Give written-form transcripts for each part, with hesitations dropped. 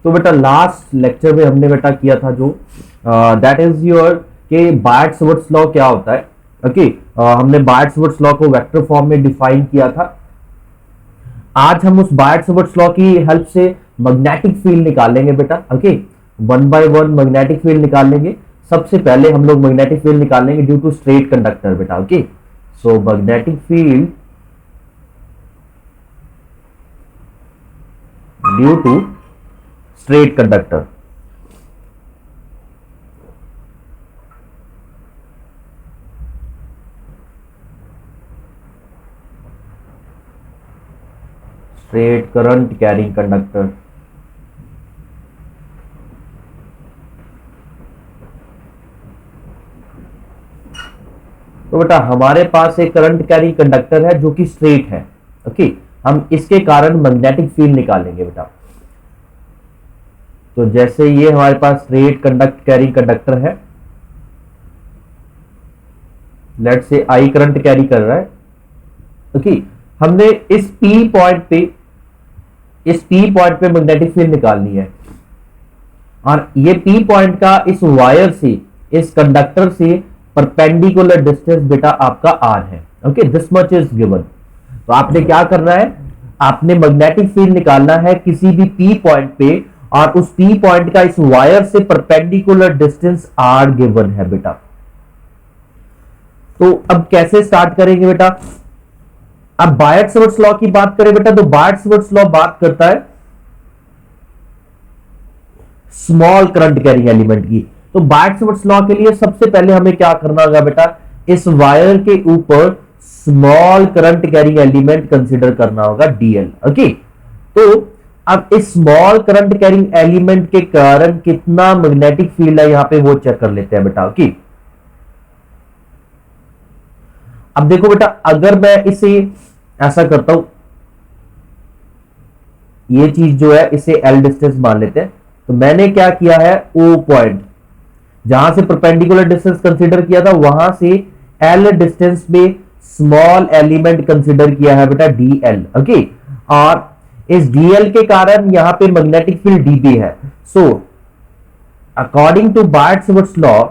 तो बेटा last lecture में हमने बेटा किया था जो दैट इज योर के बायट-सवर्ट्स लॉ क्या होता है। ओके हमने बायट-सवर्ट्स लॉ को वेक्टर फॉर्म में डिफाइन किया था। आज हम उस बायट-सवर्ट्स लॉ की हेल्प से मैग्नेटिक फील्ड निकालेंगे बेटा। Okay one by one magnetic field निकालेंगे। सबसे पहले हम लोग मैग्नेटिक फील्ड निकालेंगे ड्यू टू स्ट्रेट कंडक्टर बेटा। Okay so magnetic field due to straight conductor. Straight current carrying conductor. तो बेटा हमारे पास एक करंट कैरिंग कंडक्टर है जो कि स्ट्रेट है। ओके हम इसके कारण मैग्नेटिक फील्ड निकालेंगे बेटा। तो जैसे ये हमारे पास स्ट्रेट कंडक्ट कैरिंग कंडक्टर है, लेट से आई करंट कैरी कर रहा है। ओके हमने इस पी पॉइंट पे मैग्नेटिक फील्ड निकालनी है और ये पी पॉइंट का इस वायर से, इस कंडक्टर से परपेंडिकुलर डिस्टेंस बेटा आपका आर है। Okay this much is given. तो आपने क्या करना है, आपने मैग्नेटिक फील्ड निकालना है किसी भी पी पॉइंट पे और उस पी पॉइंट का इस वायर से परपेंडिकुलर डिस्टेंस आर गिवन है बेटा। तो अब कैसे स्टार्ट करेंगे बेटा। अब बायट-सवर्ट्स लॉ की बात करें बेटा तो बायट-सवर्ट्स लॉ बात करता है स्मॉल करंट कैरिंग एलिमेंट की। तो बायट-सवर्ट्स लॉ के लिए सबसे पहले हमें क्या करना होगा बेटा, इस वायर के ऊपर small current carrying element consider करना होगा डीएल। ओके तो अब इस स्मॉल करंट कैरिंग एलिमेंट के कारण कितना मैग्नेटिक फील्ड है यहां पे वो चेक कर लेते हैं बेटा। ओके अब देखो बेटा अगर मैं इसे ऐसा करता हूं, ये चीज जो है इसे एल डिस्टेंस मान लेते हैं। तो मैंने क्या किया है, ओ पॉइंट जहां से परपेंडिकुलर डिस्टेंस कंसीडर किया था वहां से एल डिस्टेंस में स्मॉल एलिमेंट कंसीडर किया है बेटा डी एल। ओके और इस डीएल के कारण यहां पे मैग्नेटिक फील्ड डीबी है। So according to Biot Savart's law,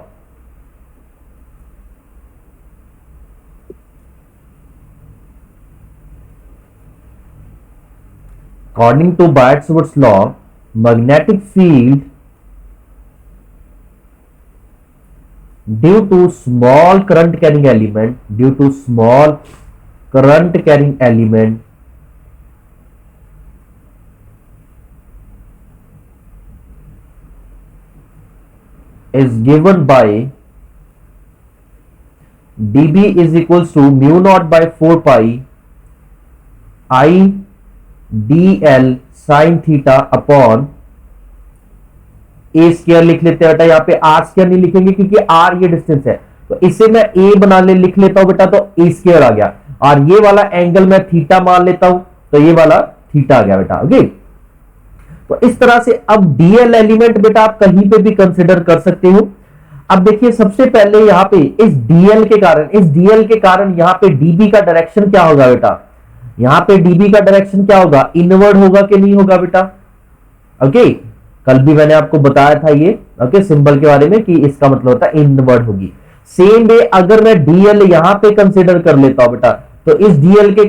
according to Biot-Savart's law, magnetic field due to small current carrying element is given by dB is equals to mu naught by 4 pi I dl sin theta upon A square लिख लेते हैं बेटा। यहाँ पे are square नहीं लिखेंगे क्योंकि are ये डिस्टेंस है, तो इसे मैं ए बना लिख लेता हूं बेटा, तो ए स्क्वायर आ गया और ये वाला एंगल मैं थीटा मान लेता हूं तो ये वाला थीटा आ गया बेटा। ओके तो इस तरह से अब डीएल एलिमेंट बेटा आप कहीं पे भी कंसिडर कर सकते हो। अब देखिए सबसे पहले यहाँ पे इस डीएल के कारण यहाँ पे डीबी का डायरेक्शन क्या होगा बेटा, यहां पे डीबी का डायरेक्शन क्या होगा, इनवर्ड होगा कि नहीं होगा बेटा। ओके कल भी मैंने आपको बताया था ये ओके सिंबल के बारे में कि इसका मतलब होता है इनवर्ड होगी। सेम वे अगर मैं डीएल यहां पे कंसीडर कर लेता हूं बेटा तो इस डीएल के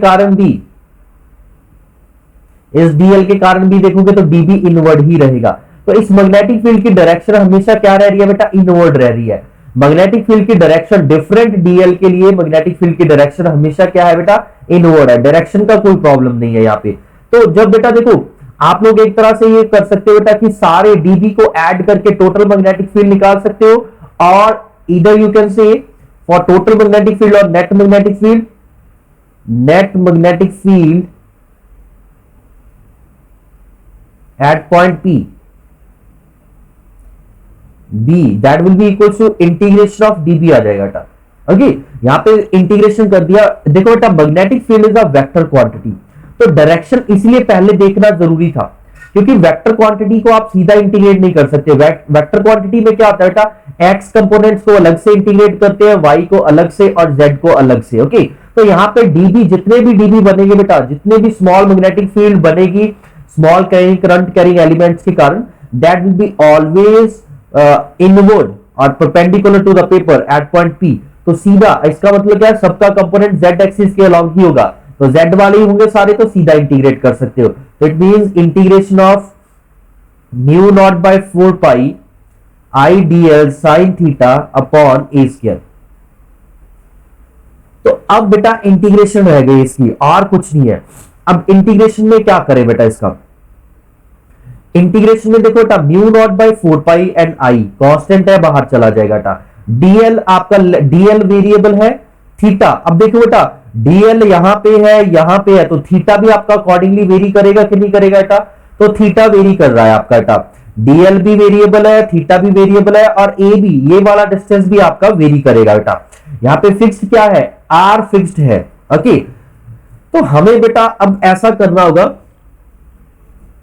कारण भी देखोगे तो डीबी इनवर्ड ही रहेगा। तो इस मैग्नेटिक फील्ड की डायरेक्शन हमेशा क्या रह रही है बेटा, इनवर्ड रह रही है। मैग्नेटिक फील्ड की डायरेक्शन डिफरेंट डीएल के लिए मैग्नेटिक फील्ड की डायरेक्शन हमेशा क्या है बेटा, इनवर्ड है। डायरेक्शन का कोई प्रॉब्लम नहीं है यहाँ पे। तो जब बेटा देखो आप लोग एक तरह से ये कर सकते हो बेटा कि सारे डीबी को ऐड करके टोटल मैग्नेटिक फील्ड निकाल सकते हो, और इधर you can say for total magnetic field और net magnetic field at point P B that will be equal to integration of dB आ जाएगा बेटा। ओके यहां पे इंटीग्रेशन कर दिया। देखो बेटा magnetic field is a vector quantity, तो डायरेक्शन इसलिए पहले देखना जरूरी था क्योंकि वेक्टर क्वांटिटी को आप सीधा इंटीग्रेट नहीं कर सकते। वेक्टर क्वांटिटी में क्या होता है बेटा, एक्स कंपोनेंट्स को अलग से इंटीग्रेट करते हैं, वाई को अलग से और जेड को अलग से। ओके तो यहाँ पे डीबी जितने भी डीबी बनेंगे बेटा, जितने भी स्मॉल मैग्नेटिक फील्ड बनेगी स्मॉल करंट कैरिंग एलिमेंट्स के कारण, that will be always inward और perpendicular to the paper at point P. तो सीधा इसका मतलब क्या है, सबका कंपोनेंट जेड एक्सिस के अलॉन्ग ही होगा, तो जेड वाले ही होंगे सारे, तो सीधा इंटीग्रेट कर सकते हो। तो it means integration of mu naught by 4 pi I D L sine theta upon A square. तो अब बेटा इंटीग्रेशन रह गई इसकी, और कुछ नहीं है। अब इंटीग्रेशन में क्या करें बेटा, इसका इंटीग्रेशन में देखो बेटा mu naught by 4 pi and I constant है, बाहर चला जाएगा बेटा। डीएल आपका डीएल वेरिएबल है, थीटा अब देखो बेटा डीएल यहां पे है, तो थीटा भी आपका अकॉर्डिंगली वेरी करेगा कि नहीं करेगा बेटा, तो थीटा वेरी कर रहा है आपका बेटा। डीएल भी वेरिएबल है, थीटा भी वेरिएबल है, और ए भी, ये वाला डिस्टेंस भी आपका वेरी करेगा बेटा। यहां पे फिक्स्ड क्या है, आर फिक्स्ड है। ओके, तो हमें बेटा अब ऐसा करना होगा,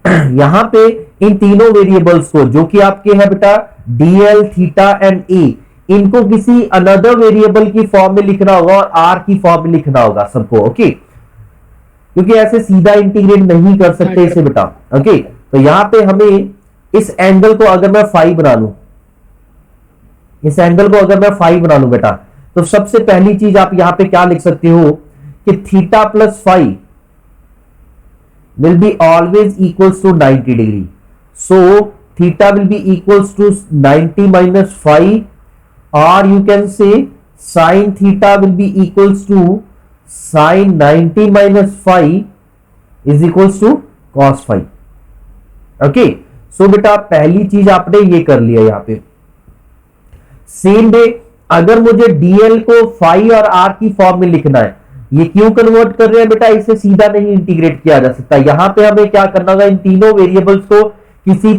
यहां पे इन तीनों वेरिएबल्स को जो कि आपके है बेटा डीएल थीटा एंड ए, इनको किसी अनदर वेरिएबल की फॉर्म में लिखना होगा और आर की फॉर्म में लिखना होगा सबको। ओके, क्योंकि ऐसे सीधा इंटीग्रेट नहीं कर सकते इसे बेटा। ओके, तो यहां पे हमें इस एंगल को अगर मैं फाई बना लूं, इस एंगल को अगर मैं फाई बना लूं बेटा, तो सबसे पहली चीज आप यहां पे क्या लिख सकते हो कि theta plus phi will be always equals to 90 degree. So theta will be equals to 90 minus phi, or you can say sin theta will be equals to sin 90 minus phi is equals to cos phi. Okay, so बेटा पहली चीज आपने ये कर लिया यहां पे। Same way अगर मुझे डीएल को फाई और आर की फॉर्म में लिखना है, ये क्यों कन्वर्ट कर रहे हैं बेटा, इसे सीधा नहीं इंटीग्रेट किया जा सकता। यहां पे हमें क्या करना होगा, इन तीनों वेरिएबल्स को किसी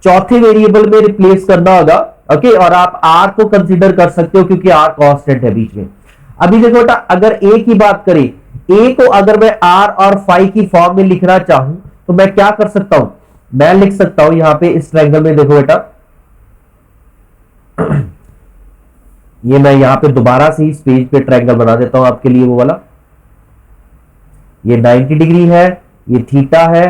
चौथे वेरिएबल में रिप्लेस करना होगा। ओके, और आप आर को कंसीडर कर सकते हो क्योंकि आर कांस्टेंट है बीच में। अभी देखो बेटा अगर ए की बात करें, ए को अगर मैं आर और फाई की फॉर्म में लिखना चाहूं तो मैं क्या कर सकता हूं, मैं लिख सकता हूं यहां पे इस ट्रायंगल में, देखो बेटा ये मैं यहां पे दोबारा से इस पेज पे ट्रायंगल बना देता हूं आपके लिए, वो वाला, ये 90 डिग्री है, ये थीटा है,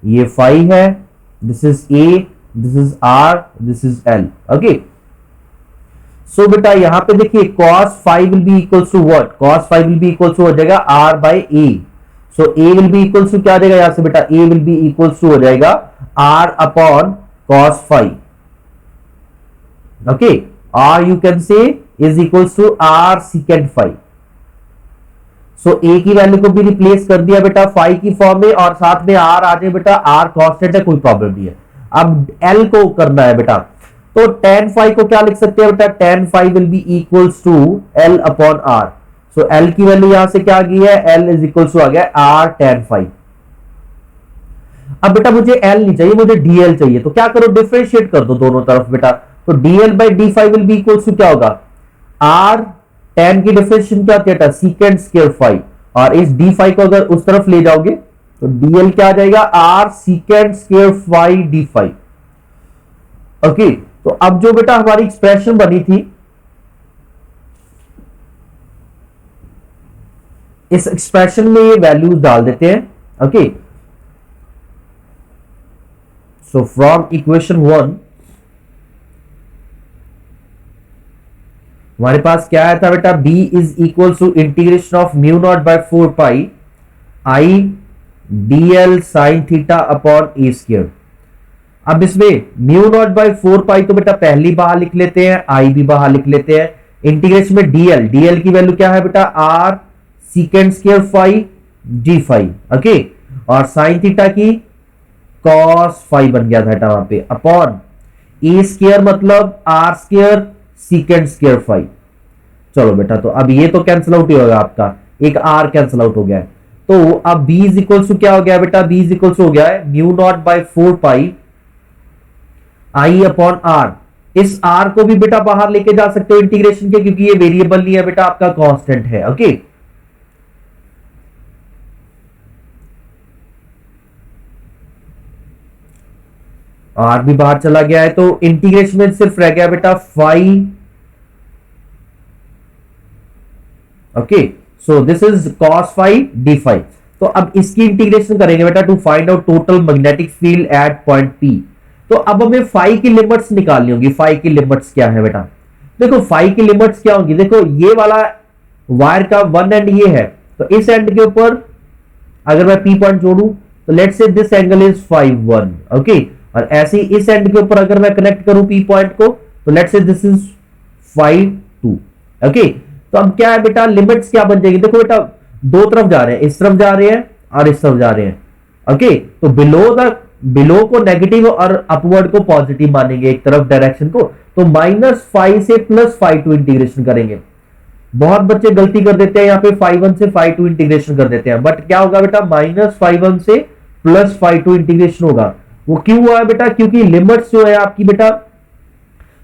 ये फाई है, this is A, this is R, this is L. Okay, so बेटा यहां पे देखिए cos phi will be equals to what, cos phi will be equals to हो जाएगा R by A. So A will be equals to क्या आ जाएगा यहां से बेटा, A will be equals to हो जाएगा R upon cos phi. Okay, or you can say is equals to r secant phi. So a की value को भी रिप्लेस कर दिया बेटा फाई की फॉर्म में, और साथ में r आ जाए बेटा, r कांस्टेंट है, कोई प्रॉब्लम नहीं है। अब l को करना है बेटा, तो tan फाई को क्या लिख सकते हैं बेटा, tan phi will be equals to l upon r। So l की वैल्यू यहां से क्या आ गई है, l इज इक्वल्स टू आ गया r tan फाई। अब बेटा मुझे l नहीं चाहिए, मुझे dl चाहिए, तो क्या करो, डिफरेंशिएट कर दो दोनों तरफ बेटा। तो dl by D phi will be equals to क्या होगा, आर टेन की डिफरेंशिएशन क्या होती है, सीकेंट स्क्वायर फाई, और इस डी फाई को अगर उस तरफ ले जाओगे तो डीएल क्या आ जाएगा, R secant square phi D phi. Okay, तो अब जो बेटा हमारी एक्सप्रेशन बनी थी, इस एक्सप्रेशन में ये वैल्यूज डाल देते हैं। ओके, सो फ्रॉम इक्वेशन 1 हमारे पास क्या आया था बेटा, b is equal to integration of mu naught by 4 pi I dl sine theta upon A square. अब इसमें म्यू नॉट बाय 4 पाई तो बेटा पहली बाहर लिख लेते हैं, आई भी बाहर लिख लेते हैं। इंटीग्रेशन में dl की वैल्यू क्या है बेटा, R secant square phi D phi. Okay, और साइन थीटा की कॉस फाई बन गया था बेटा वहां पे, अपॉन ए स्क्वायर मतलब R square secant square phi. चलो बेटा, तो अब ये तो कैंसिल आउट ही होगा आपका, एक आर कैंसिल आउट हो गया है। तो अब b इज इक्वल टू क्या हो गया बेटा, b इज इक्वल टू हो गया है mu naught by 4 pi I upon R. इस आर को भी बेटा बाहर लेके जा सकते हो इंटीग्रेशन के, क्योंकि ये वेरिएबल नहीं है बेटा, आपका कांस्टेंट है। ओके, आर भी बाहर चला गया है, तो इंटीग्रेशन में सिर्फ रह गया बेटा phi. Okay, so this is cos phi D phi. तो अब इसकी इंटीग्रेशन करेंगे बेटा to find out total magnetic field at point P. तो तो अब हमें फाई की लिमिट्स निकालनी होगी। फाई की लिमिट्स क्या है बेटा, देखो फाई की लिमिट्स क्या होगी, देखो ये वाला वायर का वन एंड ये है, तो इस एंड के ऊपर अगर मैं पी पॉइंट जोड़ू तो let's say this angle is phi one, okay, और ऐसे ही इस एंड के ऊपर अगर मैं कनेक्ट करूं पी पॉइंट को तो let's say this is phi two, okay. तो अब क्या है बेटा, लिमिट्स क्या बन जाएगी, देखो बेटा दो तरफ जा रहे हैं, इस तरफ जा रहे हैं और इस तरफ जा रहे हैं, ओके। तो बिलो को नेगेटिव और अपवर्ड को पॉजिटिव मानेंगे एक तरफ डायरेक्शन को, तो -5 से +5 टू इंटीग्रेशन करेंगे। बहुत बच्चे गलती कर देते हैं यहाँ पे 5 से 5 इंटीग्रेशन कर देते हैं, बट क्या होगा बेटा -5 से +5 इंटीग्रेशन होगा। वो क्यों हुआ है बेटा, क्योंकि लिमिट्स जो है आपकी बेटा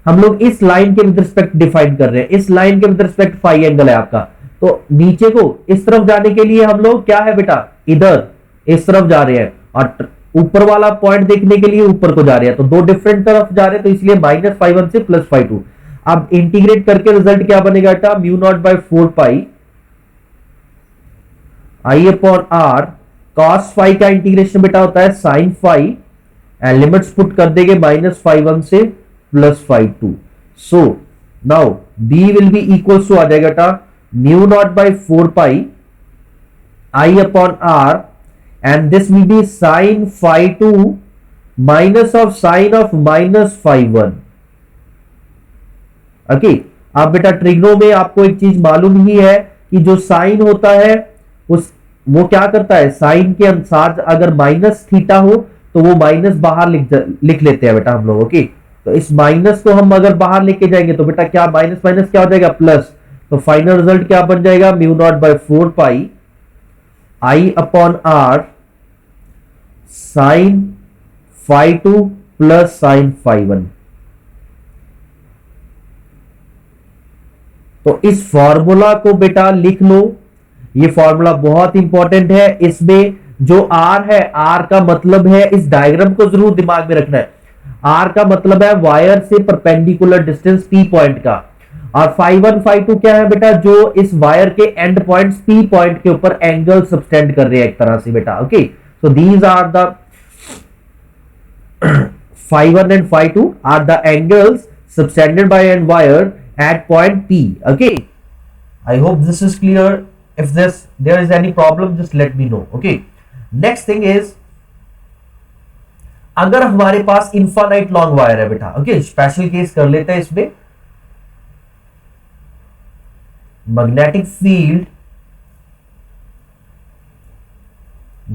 हम लोग इस लाइन के विद रिस्पेक्ट डिफाइन कर रहे हैं, इस लाइन के विद रिस्पेक्ट फाई एंगल है आपका, तो नीचे को इस तरफ जाने के लिए हम लोग क्या है बेटा इधर इस तरफ जा रहे हैं, और ऊपर वाला पॉइंट देखने के लिए ऊपर को जा रहे हैं, तो दो डिफरेंट तरफ जा रहे हैं, तो इसलिए -5 से +5। अब इंटीग्रेट करके रिजल्ट क्या बनेगा बेटा, mu naught by 4 pi I upon R cos phi का इंटीग्रेशन बेटा होता है sine phi, and limits put कर देंगे -5 से +5 so now B will be equal to आ जाएगा बेटा mu naught by 4 pi I upon R, and this will be sine phi two minus of sine of -5 okay. अब बेटा trigno में आपको एक चीज मालूम ही है कि जो साइन होता है उस वो क्या करता है, साइन के अनुसार अगर माइनस थीटा हो तो वो माइनस बाहर लिख लेते हैं बेटा हम लोग, ओके। तो इस माइनस को हम अगर बाहर लेके जाएंगे तो बेटा क्या माइनस माइनस क्या हो जाएगा प्लस, तो फाइनल रिजल्ट क्या बन जाएगा mu naught by 4 pi I upon R sine phi two plus sine phi one. तो इस फॉर्मूला को बेटा लिख लो, ये फॉर्मूला बहुत इंपॉर्टेंट है। इसमें जो आर है, आर का मतलब है, इस डायग्राम को जरूर दिमाग में रखना है, आर का मतलब है वायर से परपेंडिकुलर डिस्टेंस पी पॉइंट का, और फाई 1 फाई 2 क्या है बेटा, जो इस वायर के एंड पॉइंट्स पी पॉइंट के ऊपर एंगल सबटेंड कर रहे हैं एक तरह से बेटा, okay. So these are the phi 1 and phi 2 are the angles subtended by an wire at point P, okay. I hope this is clear. If there is any problem, just let me know, okay. Next thing is, अगर हमारे पास infinite long wire है बेटा, okay, special case कर लेते हैं इसमें, magnetic field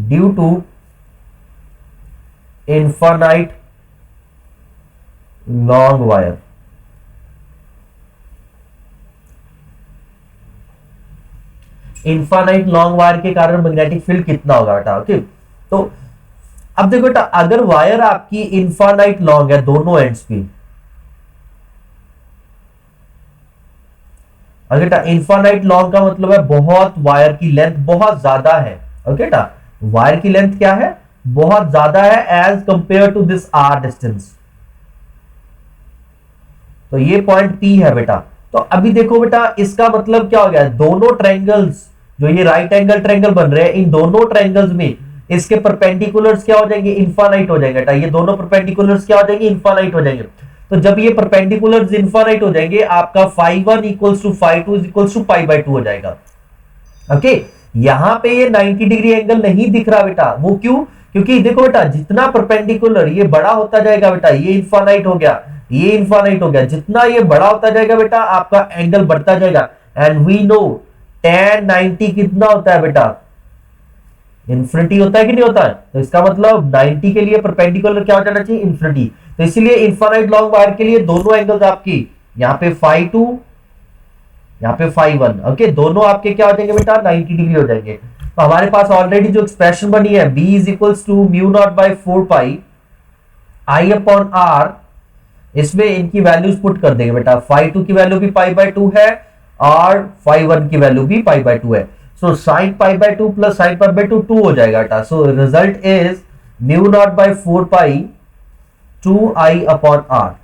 due to infinite long wire, infinite long wire के कारण मैग्नेटिक फील्ड कितना होगा बेटा, ओके। तो अब देखो बेटा अगर वायर आपकी इनफाइनाइट लॉन्ग है दोनों एंड्स पे, अगर बेटा इनफाइनाइट लॉन्ग का मतलब है बहुत वायर की लेंथ बहुत ज्यादा है, ओके बेटा, वायर की लेंथ क्या है बहुत ज्यादा है as compare to this R distance, तो ये पॉइंट P है बेटा। तो अभी देखो बेटा इसका मतलब क्या हो गया, दोनों ट्रायंगल्स जो ये राइट एंगल ट्रायंगल बन रहे हैं, इन दोनों ट्रायंगल्स में इसके परपेंडिकुलर्स क्या हो जाएंगे इनफाइनाइट हो जाएंगे बेटा, ये दोनों परपेंडिकुलर्स क्या हो जाएंगे इनफाइनाइट हो जाएंगे। तो जब ये परपेंडिकुलर्स इनफाइनाइट हो जाएंगे आपका phi 1 equals to phi 2 equals to pi by 2 हो जाएगा, ओके। यहां पे ये 90 डिग्री एंगल नहीं दिख रहा बेटा, वो क्यों, क्योंकि देखो बेटा जितना परपेंडिकुलर ये बड़ा होता जाएगा बेटा, ये इनफाइनाइट हो गया, ये इनफाइनाइट हो गया, जितना ये बड़ा होता जाएगा बेटा आपका एंगल बढ़ता जाएगा, एंड वी नो tan 90 कितना होता है बेटा, इन्फिनिटी होता है कि नहीं होता है, तो इसका मतलब 90 के लिए परपेंडिकुलर क्या हो जाना चाहिए इन्फिनिटी। तो इसीलिए इनफाइनाइट लॉन्ग वायर के लिए दोनों एंगल्स आपकी यहाँ पे फाई 2 यहाँ पे फाई 1, ओके, दोनों आपके क्या हो जाएंगे बेटा 90 डिग्री हो जाएंगे। तो हमारे पास ऑलरेडी जो एक्सप्रेशन बनी है B is equals to mu naught by 4 pi I upon R, इसमें इनकी वैल्यूज पुट कर देंगे बेटा, फाई 2 की वैल्यू भी पाई बाय 2 है और फाई 1 की वैल्यू भी पाई बाय 2 है, so sine pi by 2 plus sine pi by 2 2 हो जाएगा बेटा। So result is mu naught by 4 pi 2 I upon R.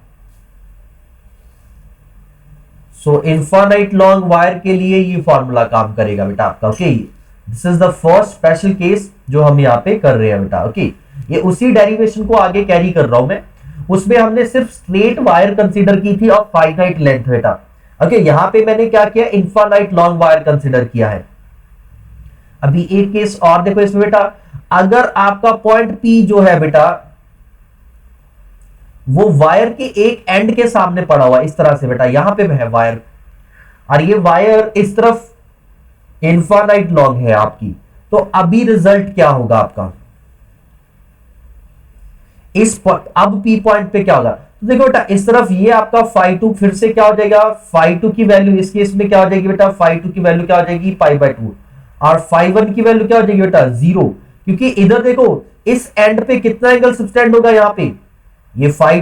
So infinite long wire के लिए ये फॉर्मूला काम करेगा बेटा आपका, okay. This is the first special case जो हम यहाँ पे कर रहे हैं बेटा, ओके। ये उसी डेरिवेशन को आगे कैरी कर रहा हूं मैं, उसमें हमने सिर्फ स्ट्रेट वायर कंसीडर की थी और फाइनाइट लेंथ बेटा। ओके, यहां पे मैंने क्या किया, इनफाइनाइट लॉन्ग वायर कंसीडर किया है। अभी एक केस और देखो इसमें बेटा, अगर आपका पॉइंट पी जो है बेटा वो वायर के एक एंड के सामने पड़ा हुआ इस तरह से बेटा, यहां पे है वायर और ये वायर इस तरफ इनफाइनाइट लॉन्ग है आपकी, तो अभी रिजल्ट क्या होगा आपका अब पी पॉइंट पे क्या होगा, तो देखो बेटा इस तरफ ये आपका फाई टू फिर से क्या हो जाएगा, फाई टू की वैल्यू इस केस में क्या हो जाएगी बेटा, फाई टू की वैल्यू क्या हो जाएगी पाई बाय टू, और फाई वन की वैल्यू क्या हो जाएगी बेटा जीरो, क्योंकि इधर देखो इस एंड पे कितना एंगल सब्सटेंड होगा यहाँ पे, ये फाई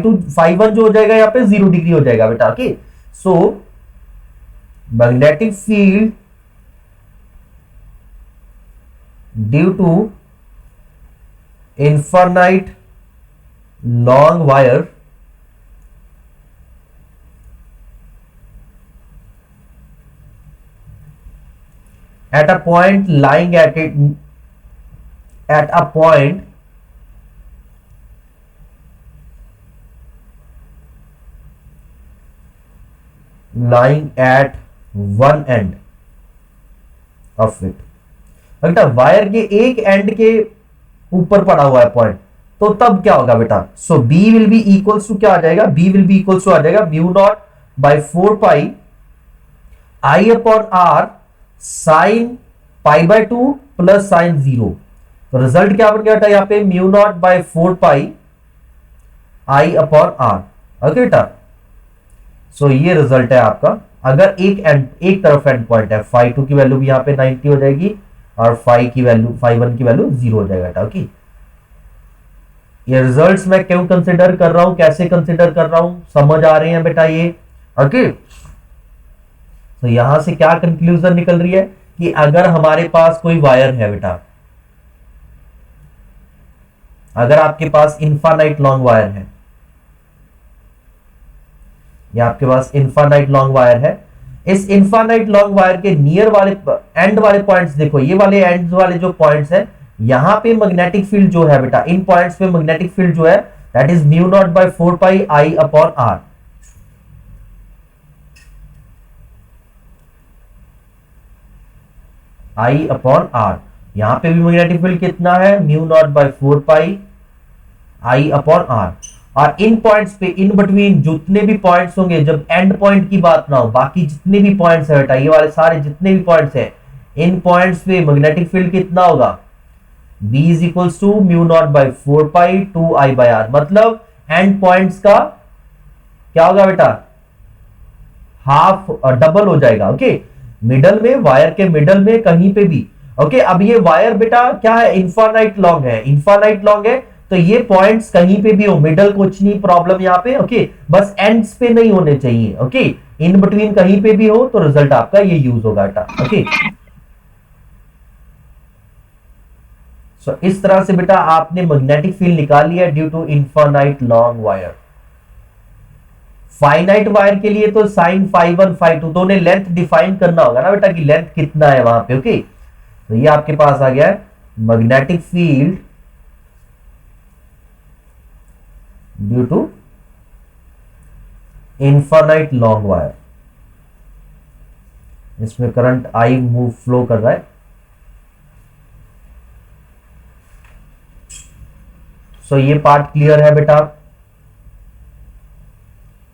वन जो हो जाएगा यहाँ पे 0 डिग्री हो जाएगा बेटा। Okay, so magnetic field due to infinite long wire at a point lying at a point lying at one end of it, बेटा वायर के एक एंड के ऊपर पड़ा हुआ है पॉइंट, तो तब क्या होगा बेटा, so B will be equals to क्या आ जाएगा, B will be equals to आ जाएगा mu naught by 4 pi I upon R sine pi by 2 plus sine 0, तो रिजल्ट क्या बन गया बेटा यहाँ पे mu naught by 4 pi I upon R. Okay बेटा, सो ये रिजल्ट है आपका, अगर एक तरफ एंड पॉइंट है, फाई टू की वैल्यू भी यहाँ पे 90 हो जाएगी और फाई वन की वैल्यू 0 हो जाएगा बेटा। ओके, ये रिजल्ट्स मैं क्यों कंसिडर कर रहा हूं, कैसे कंसिडर कर रहा हूं, समझ आ रहे हैं बेटा ये। ओके, तो यहां से क्या कंक्लूजन निकल रही है कि अगर हमारे पास कोई वायर है बेटा, अगर आपके पास इनफाइनाइट लॉन्ग वायर है, या आपके पास इनफाइनाइट लॉन्ग वायर है, इस इनफाइनाइट लॉन्ग वायर के नियर वाले एंड वाले पॉइंट्स देखो, ये वाले एंड वाले जो पॉइंट्स हैं, यहां पे मैग्नेटिक फील्ड जो है बेटा, इन पॉइंट्स पे मैग्नेटिक फील्ड जो है that is mu naught by 4 pi I upon R. I upon R, यहां पे भी मैग्नेटिक फील्ड कितना है, mu naught by 4 pi I upon R, और इन पॉइंट्स पे इन बिटवीन जितने भी पॉइंट्स होंगे, जब एंड पॉइंट की बात ना हो, बाकी जितने भी पॉइंट्स है बेटा, ये वाले सारे जितने भी पॉइंट्स हैं, इन पॉइंट्स पे मैग्नेटिक फील्ड कितना होगा, B is equals to mu naught by 4 pi 2 I by R, मतलब एंड पॉइंट्स का क्या होगा बेटा, हाफ डबल हो जाएगा। ओके, मिडल में, वायर के मिडल में कहीं पे भी। ओके, अब ये वायर बेटा क्या है, इनफाइनाइट लॉन्ग है, इनफाइनाइट लॉन्ग है, तो ये पॉइंट्स कहीं पे भी हो, मिडल कुछ नहीं प्रॉब्लम यहाँ पे। ओके, बस एंड्स पे नहीं होने चाहिए। ओके, इन बिटवीन कहीं पे भी हो तो रिजल्ट आपका ये यूज होगा बेटा। ओके, सो इस तरह से बेटा आपने मैग्नेटिक फील्ड निकाल लिया due to infinite long wire. Finite wire के लिए तो sine phi one phi two, तो उन्हें लेंथ डिफाइन करना होगा ना बेटा कि लेंथ कितना है वहां पे। ओके, तो ये आपके पास आ गया है magnetic field due to infinite long wire. इसमें करंट आई मूव फ्लो कर रहा है। सो ये पार्ट क्लियर है बेटा।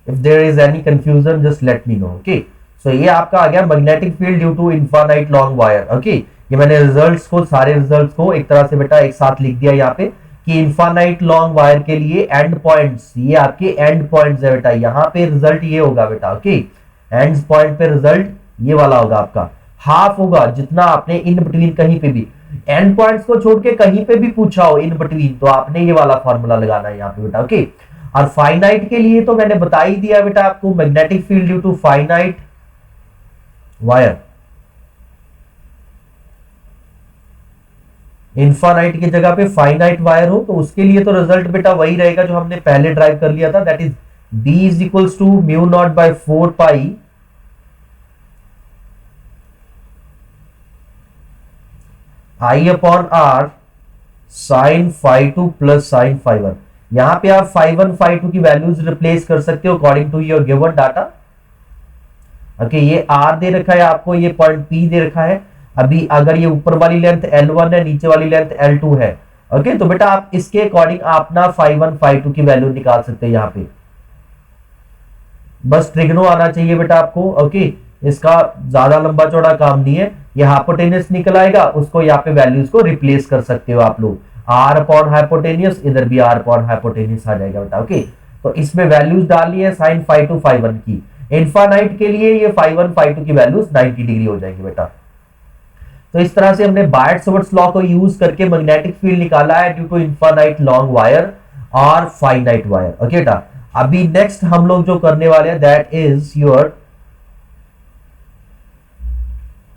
If there is any confusion just let me know. Okay, so ये आपका आ गया magnetic field due to infinite long wire. Okay, ये मैंने रिजल्ट्स को, सारे रिजल्ट्स को एक तरह से बेटा एक साथ लिख दिया यहाँ पे कि इनफाइनाइट लॉन्ग वायर के लिए एंड पॉइंट्स, ये आपके एंड पॉइंट्स है बेटा, यहाँ पे रिजल्ट ये होगा बेटा। ओके, एंड पॉइंट पे रिजल्ट ये वाला होगा आपका, हाफ होगा जितना आपने इन बिटवीन कहीं पे भी, एंड पॉइंट्स को छोड़ के कहीं पे भी पूछा हो इन बिटवीन, तो आपने ये वाला फॉर्मूला लगाना है यहाँ पे बेटा। ओके, और फाइनाइट के लिए तो मैंने बता ही दिया बेटा आपको, magnetic field due to finite wire, infinite की जगह पे फाइनाइट वायर हो तो उसके लिए तो रिजल्ट बेटा वही रहेगा जो हमने पहले ड्राइव कर लिया था, that is B is equals to mu naught by 4 pi I upon R sine phi two plus sine phi one. यहां पे आप phi 1 phi 2 की वैल्यूज रिप्लेस कर सकते हो according to your given data. Okay, ये r दे रखा है आपको, ये पॉइंट p दे रखा है। अभी अगर ये ऊपर वाली लेंथ L1 है, नीचे वाली लेंथ L2 है, ओके, तो बेटा आप इसके अकॉर्डिंग अपना phi 1 phi 2 की वैल्यू निकाल सकते हैं यहाँ पे। बस ट्रिग्नो आना चाहिए बेटा आपको। ओके, इसका ज्यादा लंबा चौड़ा काम नहीं है। ये हाइपोटेनियस निकल आएगा, उसको यहाँ पे वैल्यूज को रिप्लेस कर सकते हो आप लोग। r अपॉन हाइपोटेनियस, इधर भी r अपॉन हाइपोटेनियस आ जाएगा बेटा। ओके, तो इसमें वैल्यूज डालनी है साइन phi 2 phi 1 की। इनफाइनाइट के लिए ये phi 1 phi 2 की वैल्यूज 90 डिग्री हो जाएंगी बेटा। तो इस तरह से हमने बायट-सवर्ट्स लॉ को यूज करके मैग्नेटिक फील्ड निकाला है due to infinite long wire और फाइनाइट वायर। ओके बेटा, अभी नेक्स्ट हम लोग जो करने वाले हैं that is your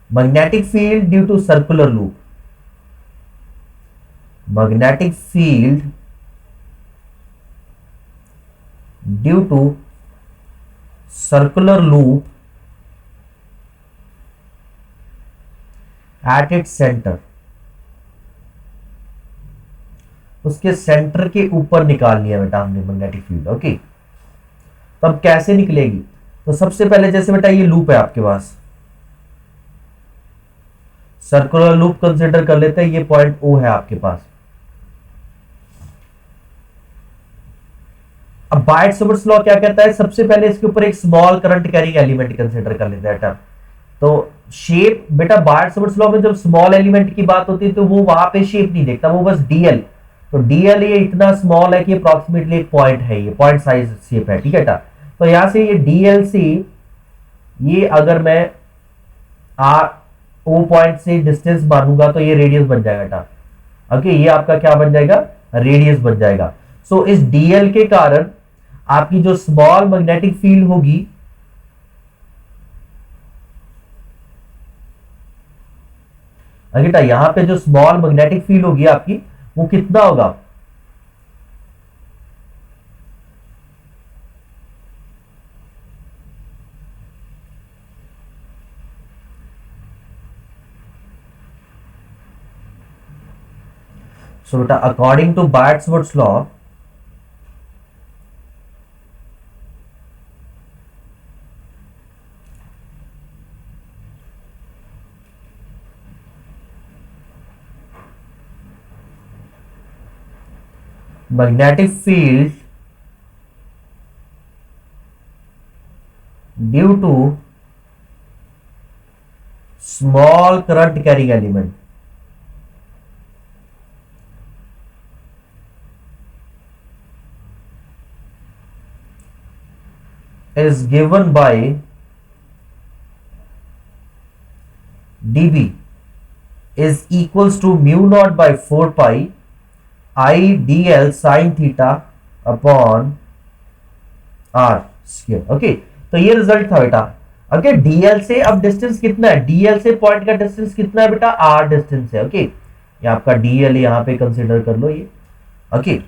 magnetic field due to circular loop. Magnetic field due to circular loop at its center. उसके सेंटर के ऊपर निकालनी है बेटा हमने मैग्नेटिक फील्ड। ओके, तो अब कैसे निकलेगी? तो सबसे पहले जैसे बेटा ये लूप है आपके पास, सर्कुलर लूप कंसीडर कर लेते हैं। ये पॉइंट O है आपके पास। अब बायट-सवर्ट्स लॉ क्या कहता है? सबसे पहले इसके ऊपर एक small current carrying element consider कर लेते हैं। तो शेप बेटा बायट-सवर्ट्स लॉ में जब स्मॉल एलिमेंट की बात होती है तो वो वहां पे शेप नहीं देखता, वो बस डीएल। तो डीएल ये इतना स्मॉल है कि अप्रोक्सीमेटली एक पॉइंट है, ये पॉइंट साइज शेप है। ठीक है बेटा, तो यहां से ये डीएल से ये अगर मैं ओ पॉइंट से डिस्टेंस मानूंगा तो ये रेडियस बन जाएगा बेटा। ओके, ये आपका क्या बन जाएगा? रेडियस बन जाएगा। सो इस डीएल के कारण आपकी जो स्मॉल मैग्नेटिक फील्ड होगी बेटा, यहां पे जो स्मॉल मैग्नेटिक फील्ड होगी आपकी वो कितना होगा? सो बेटा according to Biot Savart's law magnetic field due to small current carrying element is given by dB is equals to mu naught by 4 pi I dl sin theta upon are square. Okay, तो ये result था बेटा। Okay, DL से अब distance कितना है? DL से point का डिस्टेंस कितना है बेटा? आर डिस्टेंस है। ओके, ये आपका डीएल यहां पे कंसीडर कर लो ये। ओके,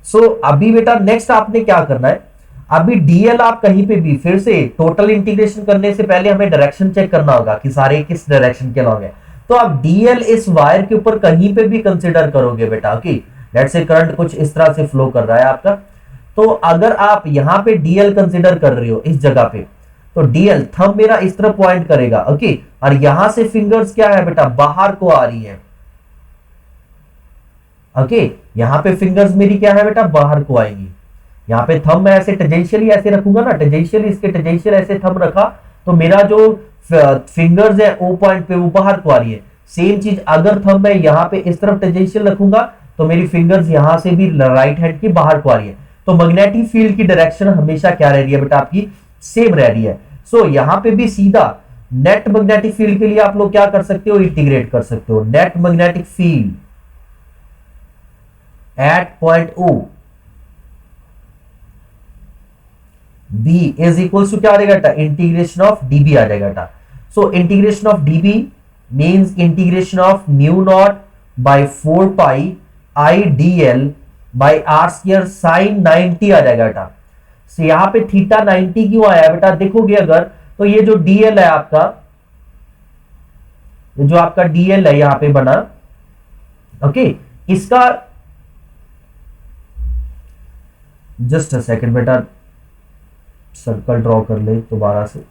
सो अभी बेटा नेक्स्ट आपने क्या करना है? अभी डीएल आप कहीं पे भी फिर से टोटल इंटीग्रेशन करने से पहले हमें डायरेक्शन चेक करना होगा कि सारे किस डायरेक्शन के लॉन्ग है। तो आप डीएल इस वायर के ऊपर कहीं पे भी कंसीडर करोगे बेटा। ओके, लेट्स से करंट कुछ इस तरह से फ्लो कर रहा है आपका, तो अगर आप यहां पे डीएल कंसीडर कर रहे हो इस जगह पे, तो डीएल थंब मेरा इस तरह पॉइंट करेगा। ओके, और यहां से फिंगर्स क्या है बेटा? बाहर को आ रही है। ओके, यहां पे फिंगर्स मेरी क्या है बेटा? बाहर को आएंगी। यहाँ पे थंब मैं ऐसे टेंजेंशियली ऐसे रखूंगा ना, टेंजेंशियली इसके टेंजेंशियल ऐसे थंब रखा तो मेरा जो फिंगर्स है ओ पॉइंट पे वो बाहर को आ रही है। सेम चीज अगर थंब मैं यहाँ पे इस तरफ टेंजेंशियल रखूंगा तो मेरी फिंगर्स यहां से भी राइट हैंड की बाहर को आ रही है। तो मैग्नेटिक फील्ड की डायरेक्शन हमेशा क्या रह रही है बेटा? आपकी सेम रह रही है। सो यहां पे भी सीधा नेट मैग्नेटिक फील्ड के लिए आप लोग क्या कर सकते हो? इंटीग्रेट कर सकते हो। Net magnetic field at point O B is equals to क्या आ जाएगा? इंटीग्रेशन ऑफ dB आ जाएगा। So integration of dB means integration of mu naught by 4 pi I dl by r square sine 90 आ जाएगा बेटा। सो यहां पे थीटा 90 क्यों आया बेटा? देखोगे अगर तो ये जो dl है आपका, जो आपका dl है यहां पे बना, ओके, इसका जस्ट अ सेकंड बेटा, सर्कल ड्रॉ कर ले दोबारा से।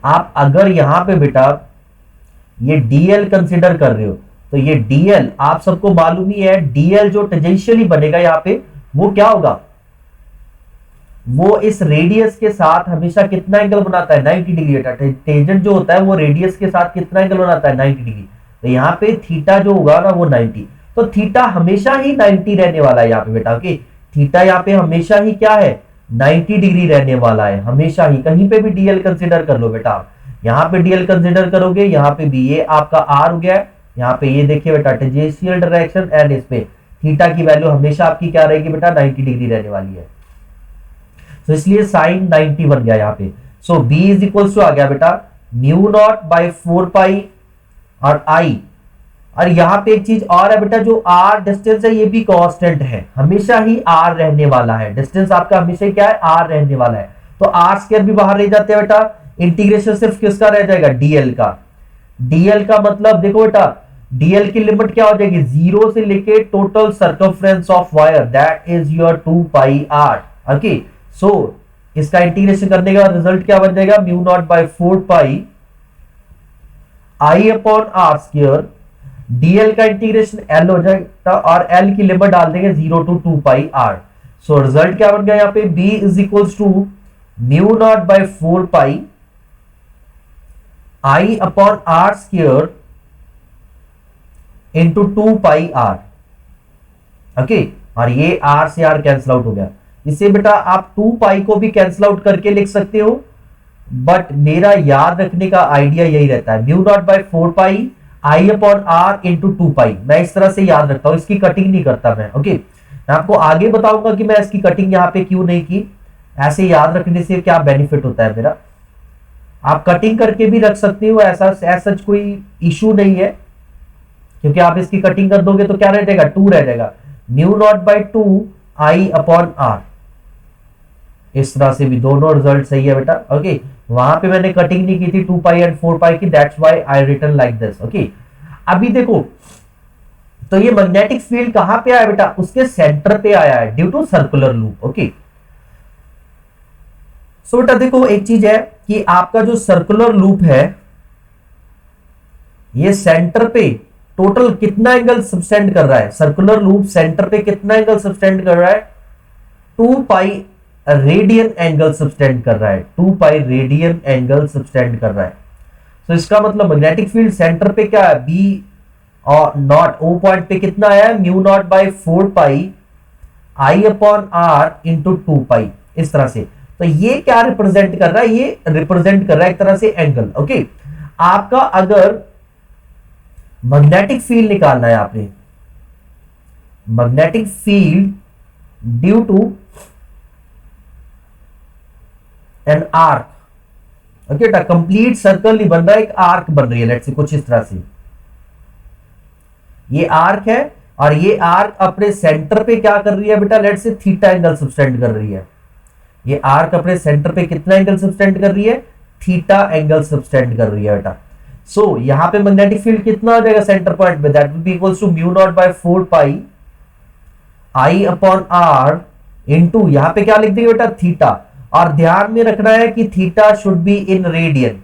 आप अगर यहां पे बेटा ये डीएल कंसिडर कर रहे हो, तो ये डीएल आप सबको मालूम ही है, डीएल जो टेंजेंशियली बनेगा यहां पे, वो क्या होगा, वो इस रेडियस के साथ हमेशा कितना एंगल बनाता है, 90 डिग्री बेटा। टेंजेंट जो होता है वो रेडियस के साथ कितना एंगल बनाता है, 90 डिग्री। तो यहाँ पे थीटा जो होगा ना वो 90, तो थीटा हमेशा ही 90 रहने वाला है यहाँ पे बेटा। ओके, थीटा यहाँ पे हमेशा ही क्या है, 90 डिग्री रहने वाला है हमेशा ही। कहीं पे भी डीएल कंसिडर कर लो बेटा, आप यहाँ पे डीएल कंसिडर करोगे, यहाँ पे भी ये आपका आर हो गया है, यहाँ पे ये देखिए बेटा टेंजेंशियल डायरेक्शन, एंड इस पे थीटा की वैल्यू हमेशा आपकी क्या रहेगी बेटा, 90 डिग्री रहने वाली है। तो इसलिए साइन 90 बन गया यहाँ पे। सो बी इज इक्वल्स टू आ गया बेटा म्यू नॉट बाई 4 पाई और आई। और यहां पे एक चीज और है बेटा, जो आर डिस्टेंस है ये भी कांस्टेंट है, हमेशा ही आर रहने वाला है। डिस्टेंस आपका हमेशा ही क्या है, आर रहने वाला है। तो आर स्क्वायर भी बाहर रह जाते हैं बेटा, इंटीग्रेशन सिर्फ किसका रह जाएगा, डीएल का। डीएल का मतलब देखो बेटा, डीएल की लिमिट क्या हो जाएगी, 0 से लेके total circumference of wire, that is your 2 pi R. Okay, so इसका इंटीग्रेशन करने के बाद रिजल्ट क्या बन जाएगा, mu naught by 4 pi I upon are square. Dl का इंटीग्रेशन एल हो जाएगा और एल की लिमिट डाल देंगे 0 to 2 pi R. So result क्या बन गया यहाँ पे, B is equals to mu naught by 4 pi I upon are square into 2 pi R. Okay, और ये आर से आर कैंसिल आउट हो गया। इसे बेटा आप 2 पाई को भी कैंसिल आउट करके लिख सकते हो, बट मेरा याद रखने का आइडिया यही रहता है, mu naught by 4 pi I upon R into 2 pi, मैं इस तरह से याद रखता हूं, इसकी कटिंग नहीं करता मैं। ओके, मैं आपको आगे बताऊंगा कि मैं इसकी कटिंग यहां पे क्यों नहीं की, ऐसे याद रखने से क्या बेनिफिट होता है मेरा। आप कटिंग करके भी रख सकते हो, ऐसा कोई इशू नहीं है, क्योंकि आप इसकी कटिंग कर दोगे तो क्या रह जाएगा, 2 रह जाएगा, mu naught by 2 I upon R. इस तरह से भी दोनों रिजल्ट सही है बेटा। ओके, वहां पे मैंने कटिंग नहीं की थी 2 पाई एंड 4 पाई की, that's why I written like this. Okay, अभी देखो, तो ये मैग्नेटिक फील्ड कहां पे आया बेटा, उसके सेंटर पे आया है due to circular loop. Okay, so बेटा देखो एक चीज है कि आपका जो सर्कुलर लूप है ये सेंटर पे टोटल कितना एंगल सबटेंड कर रहा है, सर्कुलर लूप सेंटर पे कितना एंगल सबटेंड कर रहा है, 2 पाई रेडियन एंगल सबटेंड कर रहा है, 2 पाई रेडियन एंगल सबटेंड कर रहा है। तो इसका मतलब मैग्नेटिक फील्ड सेंटर पे क्या है, बी और नॉट ओ पॉइंट पे कितना आया, mu naught by 4 pi I upon R into 2 pi, इस तरह से। तो ये क्या रिप्रेजेंट कर रहा है, ये रिप्रेजेंट कर रहा है एक तरह से एंगल। ओके, आपका अगर मैग्नेटिक फील्ड निकालना है आपने, magnetic field due to an arc. Okay बेटा, कंप्लीट सर्कल नहीं बन रहा है, एक आर्क बन रही है, लेट्स से कुछ इस तरह से ये आर्क है, और ये आर्क अपने सेंटर पे क्या कर रही है बेटा, let's say theta angle subtend कर रही है। ये आर्क अपने सेंटर पे कितना एंगल सबटेंड कर रही है, थीटा एंगल सबटेंड कर रही है बेटा। सो यहां पे मैग्नेटिक फील्ड कितना आ जाएगा सेंटर पॉइंट पे, that will be equals to mu naught by 4 pi I upon R into, यहां पे क्या लिख देंगे बेटा, थीटा। और ध्यान में रखना है कि theta should be in radian,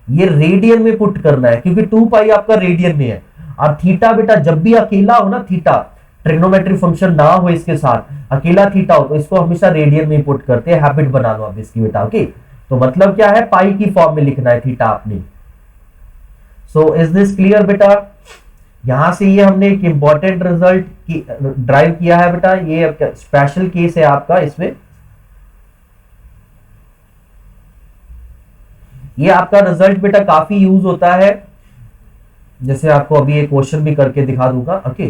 ये रेडियन में पुट करना है, क्योंकि 2 पाई आपका रेडियन में है। और थीटा बेटा जब भी अकेला हो ना, थीटा ट्रिग्नोमेट्री फंक्शन ना हो इसके साथ, अकेला थीटा हो, तो इसको हमेशा रेडियन में पुट करते हैं, हैबिट बना लो अब इसकी बेटा। ओके, तो मतलब क्या है, पाई की फॉर्म में लिखना है थीटा आपने। सो इज दिस क्लियर बेटा। यहां से ये हमने एक इंपॉर्टेंट रिजल्ट ड्राइव किया है बेटा, ये स्पेशल केस है आपका, इसमें ये आपका रिजल्ट बेटा काफी यूज होता है, जैसे आपको अभी एक क्वेश्चन भी करके दिखा दूंगा। ओके,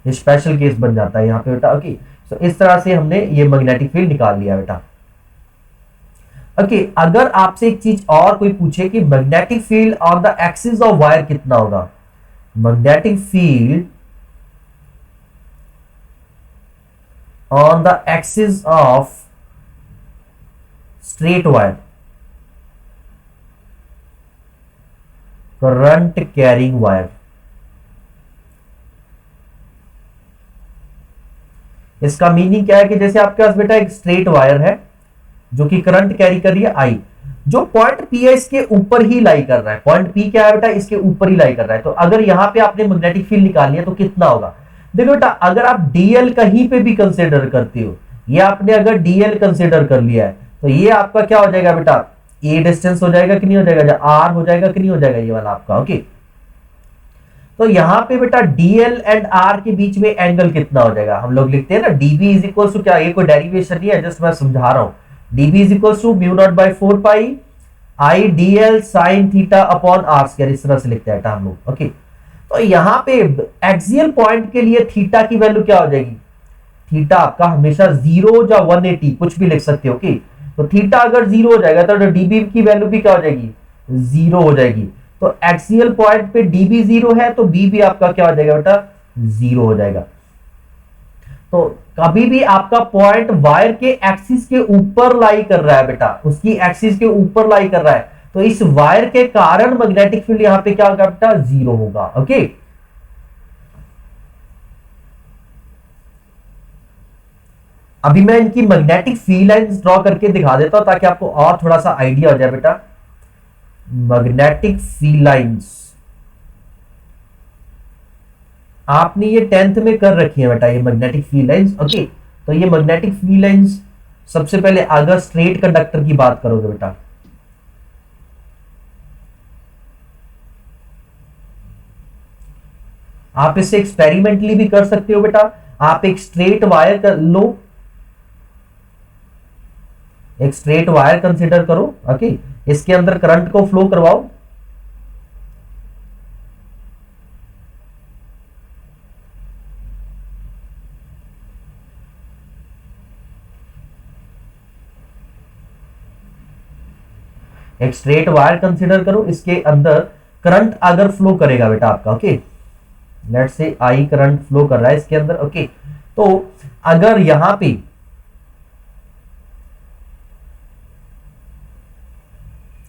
ये स्पेशल केस बन जाता है यहाँ पे बेटा। ओके, सो इस तरह से हमने ये मैग्नेटिक फील्ड निकाल लिया बेटा। ओके, अगर आपसे एक चीज और कोई पूछे कि magnetic field on the axis of wire कितना होगा, magnetic field on the axis of straight wire, current carrying wire. इसका मीनिंग क्या है कि जैसे आपके पास बेटा एक स्ट्रेट वायर है जो कि करंट कैरी कर रही है आई, जो पॉइंट पी है इसके ऊपर ही लाई कर रहा है। पॉइंट पी क्या है बेटा, इसके ऊपर ही लाई कर रहा है। तो अगर यहां पे आपने मैग्नेटिक फील्ड निकालनी है तो कितना होगा? देखो बेटा, अगर आप डीएल कहीं पे भी कंसिडर करते हो, ये आपने अगर डीएल कंसिडर कर लिया है तो ये आपका क्या हो जाएगा बेटा, ए डिस्टेंस हो जाएगा कि नहीं हो जाएगा, आर हो जाएगा कि नहीं हो जाएगा, ये वाला आपका। ओके, तो यहां पे बेटा डीएल एंड आर के बीच में एंगल कितना हो जाएगा? हम लोग लिखते हैं ना डीबी इज इक्वल टू क्या, ये कोई डेरिवेशन नहीं है, जस्ट मैं समझा रहा हूं। DB is equal to mu naught by 4 pi I DL sine theta upon are square, इस तरह से लिखते हैं हम लोग। ओके, तो यहां पे एक्सियल पॉइंट के लिए थीटा की वैल्यू क्या हो जाएगी? थीटा आपका हमेशा 0 या 180 कुछ भी लिख सकते हो। ओके, तो थीटा अगर 0 हो जाएगा तो डीबी की वैल्यू भी क्या हो जाएगी? 0 हो जाएगी। तो एक्सियल पॉइंट पे डीबी 0 है तो बी भी आपका क्या हो जाएगा बेटा? 0 हो जाएगा। तो कभी भी आपका पॉइंट वायर के एक्सिस के ऊपर लाई कर रहा है बेटा, उसकी एक्सिस के ऊपर लाई कर रहा है, तो इस वायर के कारण मैग्नेटिक फील्ड यहां पे क्या होगा बेटा? 0 होगा। ओके, अभी मैं इनकी मैग्नेटिक फील्ड लाइंस ड्रॉ करके दिखा देता हूं ताकि आपको और थोड़ा सा आइडिया हो जाए बेटा। मैग्नेटिक फील्ड लाइंस आपने ये 10th में कर रखी है बेटा, ये मैग्नेटिक फील्ड लाइंस। ओके, तो ये मैग्नेटिक फील्ड लाइंस सबसे पहले अगर स्ट्रेट कंडक्टर की बात करोगे बेटा, आप इससे एक्सपेरिमेंटली भी कर सकते हो बेटा। आप एक स्ट्रेट वायर कर लो, एक स्ट्रेट वायर कंसीडर करो। ओके, इसके अंदर करंट को फ्लो करवाओ, एक स्ट्रेट वायर कंसीडर करो, इसके अंदर करंट अगर फ्लो करेगा बेटा आपका, okay, let's say I current flow कर रहा है इसके अंदर। ओके, तो अगर यहां पे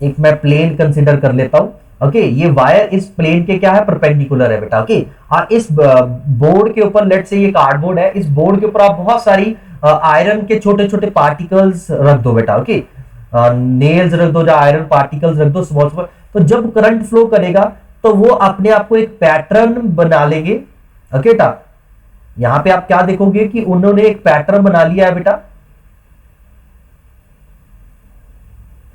एक मैं प्लेन कंसीडर कर लेता हूं। ओके, ये वायर इस प्लेन के क्या है? परपेंडिकुलर है बेटा। ओके, और इस बोर्ड के ऊपर, लेट्स से ये कार्डबोर्ड है, इस बोर्ड के ऊपर आप बहुत सारी आयरन के छोटे छोटे पार्टिकल्स रख दो बेटा। ओके, नेल्स रख दो, या आयरन पार्टिकल्स रख दो स्मॉल स्मॉल, तो जब करंट फ्लो करेगा तो वो अपने आप को एक पैटर्न बना लेंगे। ओके बेटा, यहां पे आप क्या देखोगे कि उन्होंने एक पैटर्न बना लिया है बेटा।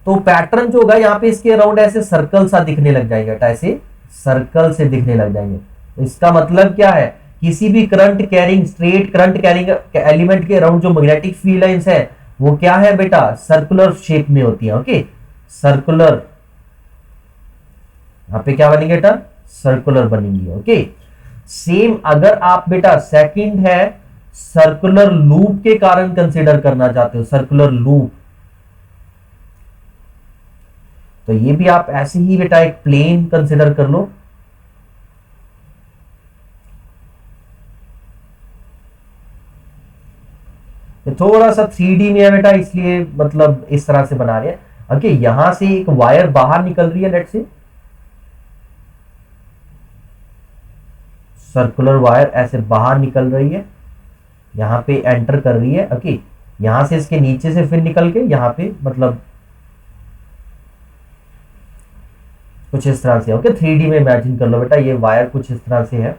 तो पैटर्न जो होगा यहाँ पे इसके अराउंड ऐसे सर्कल सा दिखने लग जाएगा बेटा, ऐसे सर्कल से दिखने लग जाएंगे। तो इसका मतलब क्या है? किसी भी current carrying, straight current carrying element के अराउंड जो मैग्नेटिक फील्ड लाइंस है वो क्या है बेटा? सर्कुलर शेप में होती है। ओके, सर्कुलर, यहां पे क्या बनेंगे बेटा? सर्कुलर बनेंगी। ओके, सेम अगर आप बेटा सेकंड है सर्कुलर लूप के कारण कंसीडर करना चाहते हो, सर्कुलर लूप, तो ये भी आप ऐसे ही बेटा एक प्लेन कंसीडर कर लो। थोड़ा सा 3D में है बेटा, इसलिए मतलब इस तरह से बना रहे हैं। ओके, यहां से एक वायर बाहर निकल रही है, लेट्स से सर्कुलर वायर ऐसे बाहर निकल रही है, यहां पे एंटर कर रही है। ओके, यहां से इसके नीचे से फिर निकल के यहां पे मतलब कुछ इस तरह से। ओके, 3D में इमेजिन कर लो बेटा, ये वायर कुछ इस तरह से है।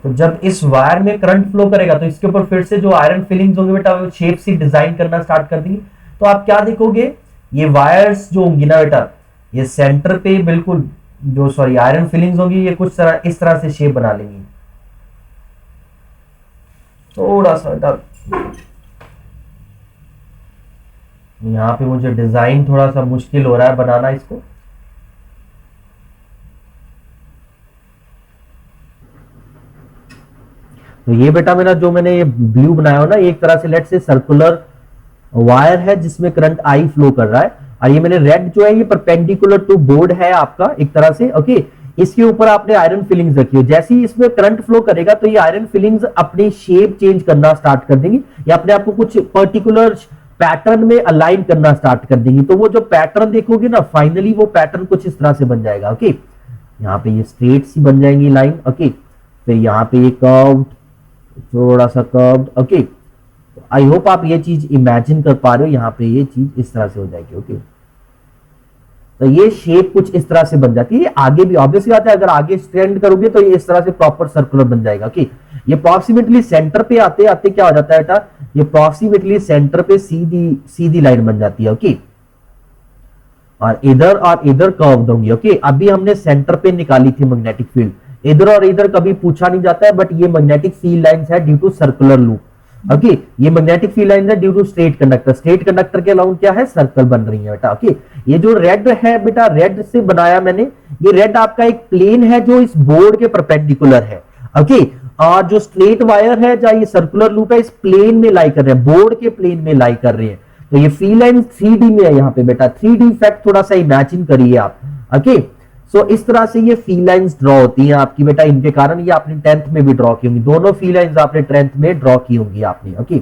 तो जब इस वायर में करंट फ्लो करेगा तो इसके ऊपर फिर से जो आयरन फिलिंग्स होंगे बेटा वो शेप सी डिजाइन करना स्टार्ट कर देंगे। तो आप क्या देखोगे? ये वायर्स जो होंगी ना बेटा, ये सेंटर पे बिल्कुल जो सॉरी आयरन फिलिंग्स होंगी, ये कुछ तरह इस तरह से शेप बना लेंगी। थोड़ा सा बेटा यहाँ पे मुझे डिजाइन थोड़ा सा मुश्किल हो रहा है बनाना इसको। तो ये बेटा मेरा जो मैंने ये व्यू बनाया हो ना, एक तरह से लेट से सर्कुलर वायर है जिसमें करंट आई फ्लो कर रहा है, और ये मैंने रेड जो है ये परपेंडिकुलर टू बोर्ड है आपका एक तरह से, ओके। इसके ऊपर आपने आयरन फिलिंग्स रखी हो, जैसे ही इसमें करंट फ्लो करेगा तो ये आयरन फिलिंग्स अपनी शेप चेंज करना स्टार्ट कर देंगी, या अपने आप को कुछ पर्टिकुलर पैटर्न में अलाइन करना स्टार्ट कर देंगी। तो वो जो पैटर्न देखोगे ना, फाइनली वो पैटर्न कुछ इस तरह से बन जाएगा, ओके। यहाँ पे ये स्ट्रेट सी बन जाएंगी लाइन, ओके। फिर यहाँ पे ये कर्व्ड, थोड़ा सा कर्व्ड, ओके। आई होप आप ये चीज इमेजिन कर पा रहे हो, यहाँ पे ये चीज इस तरह से हो जाएगी, ओके। तो ये शेप कुछ इस तरह से बन जाती है। आगे भी ऑब्वियसली बात है, अगर आगे स्ट्रेंड करोगे तो ये इस तरह से प्रॉपर सर्कुलर बन जाएगा, ओके। ये अप्रोक्सीमेटली सेंटर पे आते आते क्या हो जाता है बेटा, ये अप्रोक्सीमेटली सेंटर पे सीधी सीधी लाइन बन जाती है, ओके। और इधर कर्व्ड होंगी, ओके। अभी हमने सेंटर पे निकाली थी मैग्नेटिक फील्ड, इधर और इधर कभी पूछा नहीं जाता है, बट ये मैग्नेटिक फील्ड लाइंस है due to circular loop, okay. ये मैग्नेटिक फील्ड लाइन है due to straight conductor, straight conductor के अलाउंड क्या है, सर्कल बन रही है बेटा, ओके। ये जो रेड है बेटा, रेड से बनाया मैंने, ये रेड आपका एक प्लेन है जो इस बोर्ड के परपेंडिकुलर है, ओके। और जो स्ट्रेट वायर है जहां ये सर्कुलर लूप है, इस प्लेन में लाई कर रहे हैं, बोर्ड के प्लेन में लाई कर रहे हैं। तो ये फील्ड लाइन 3D में है यहाँ पे बेटा, 3D इफेक्ट थोड़ा सा इमेजिन करिए आप, ओके। सो इस तरह से ये फील्ड लाइंस ड्रॉ होती हैं आपकी बेटा, इनके कारण ये आपने 10th में भी ड्रॉ की होंगी, दोनों फील्ड लाइंस आपने 10th में ड्रॉ की होंगी आपने, ओके।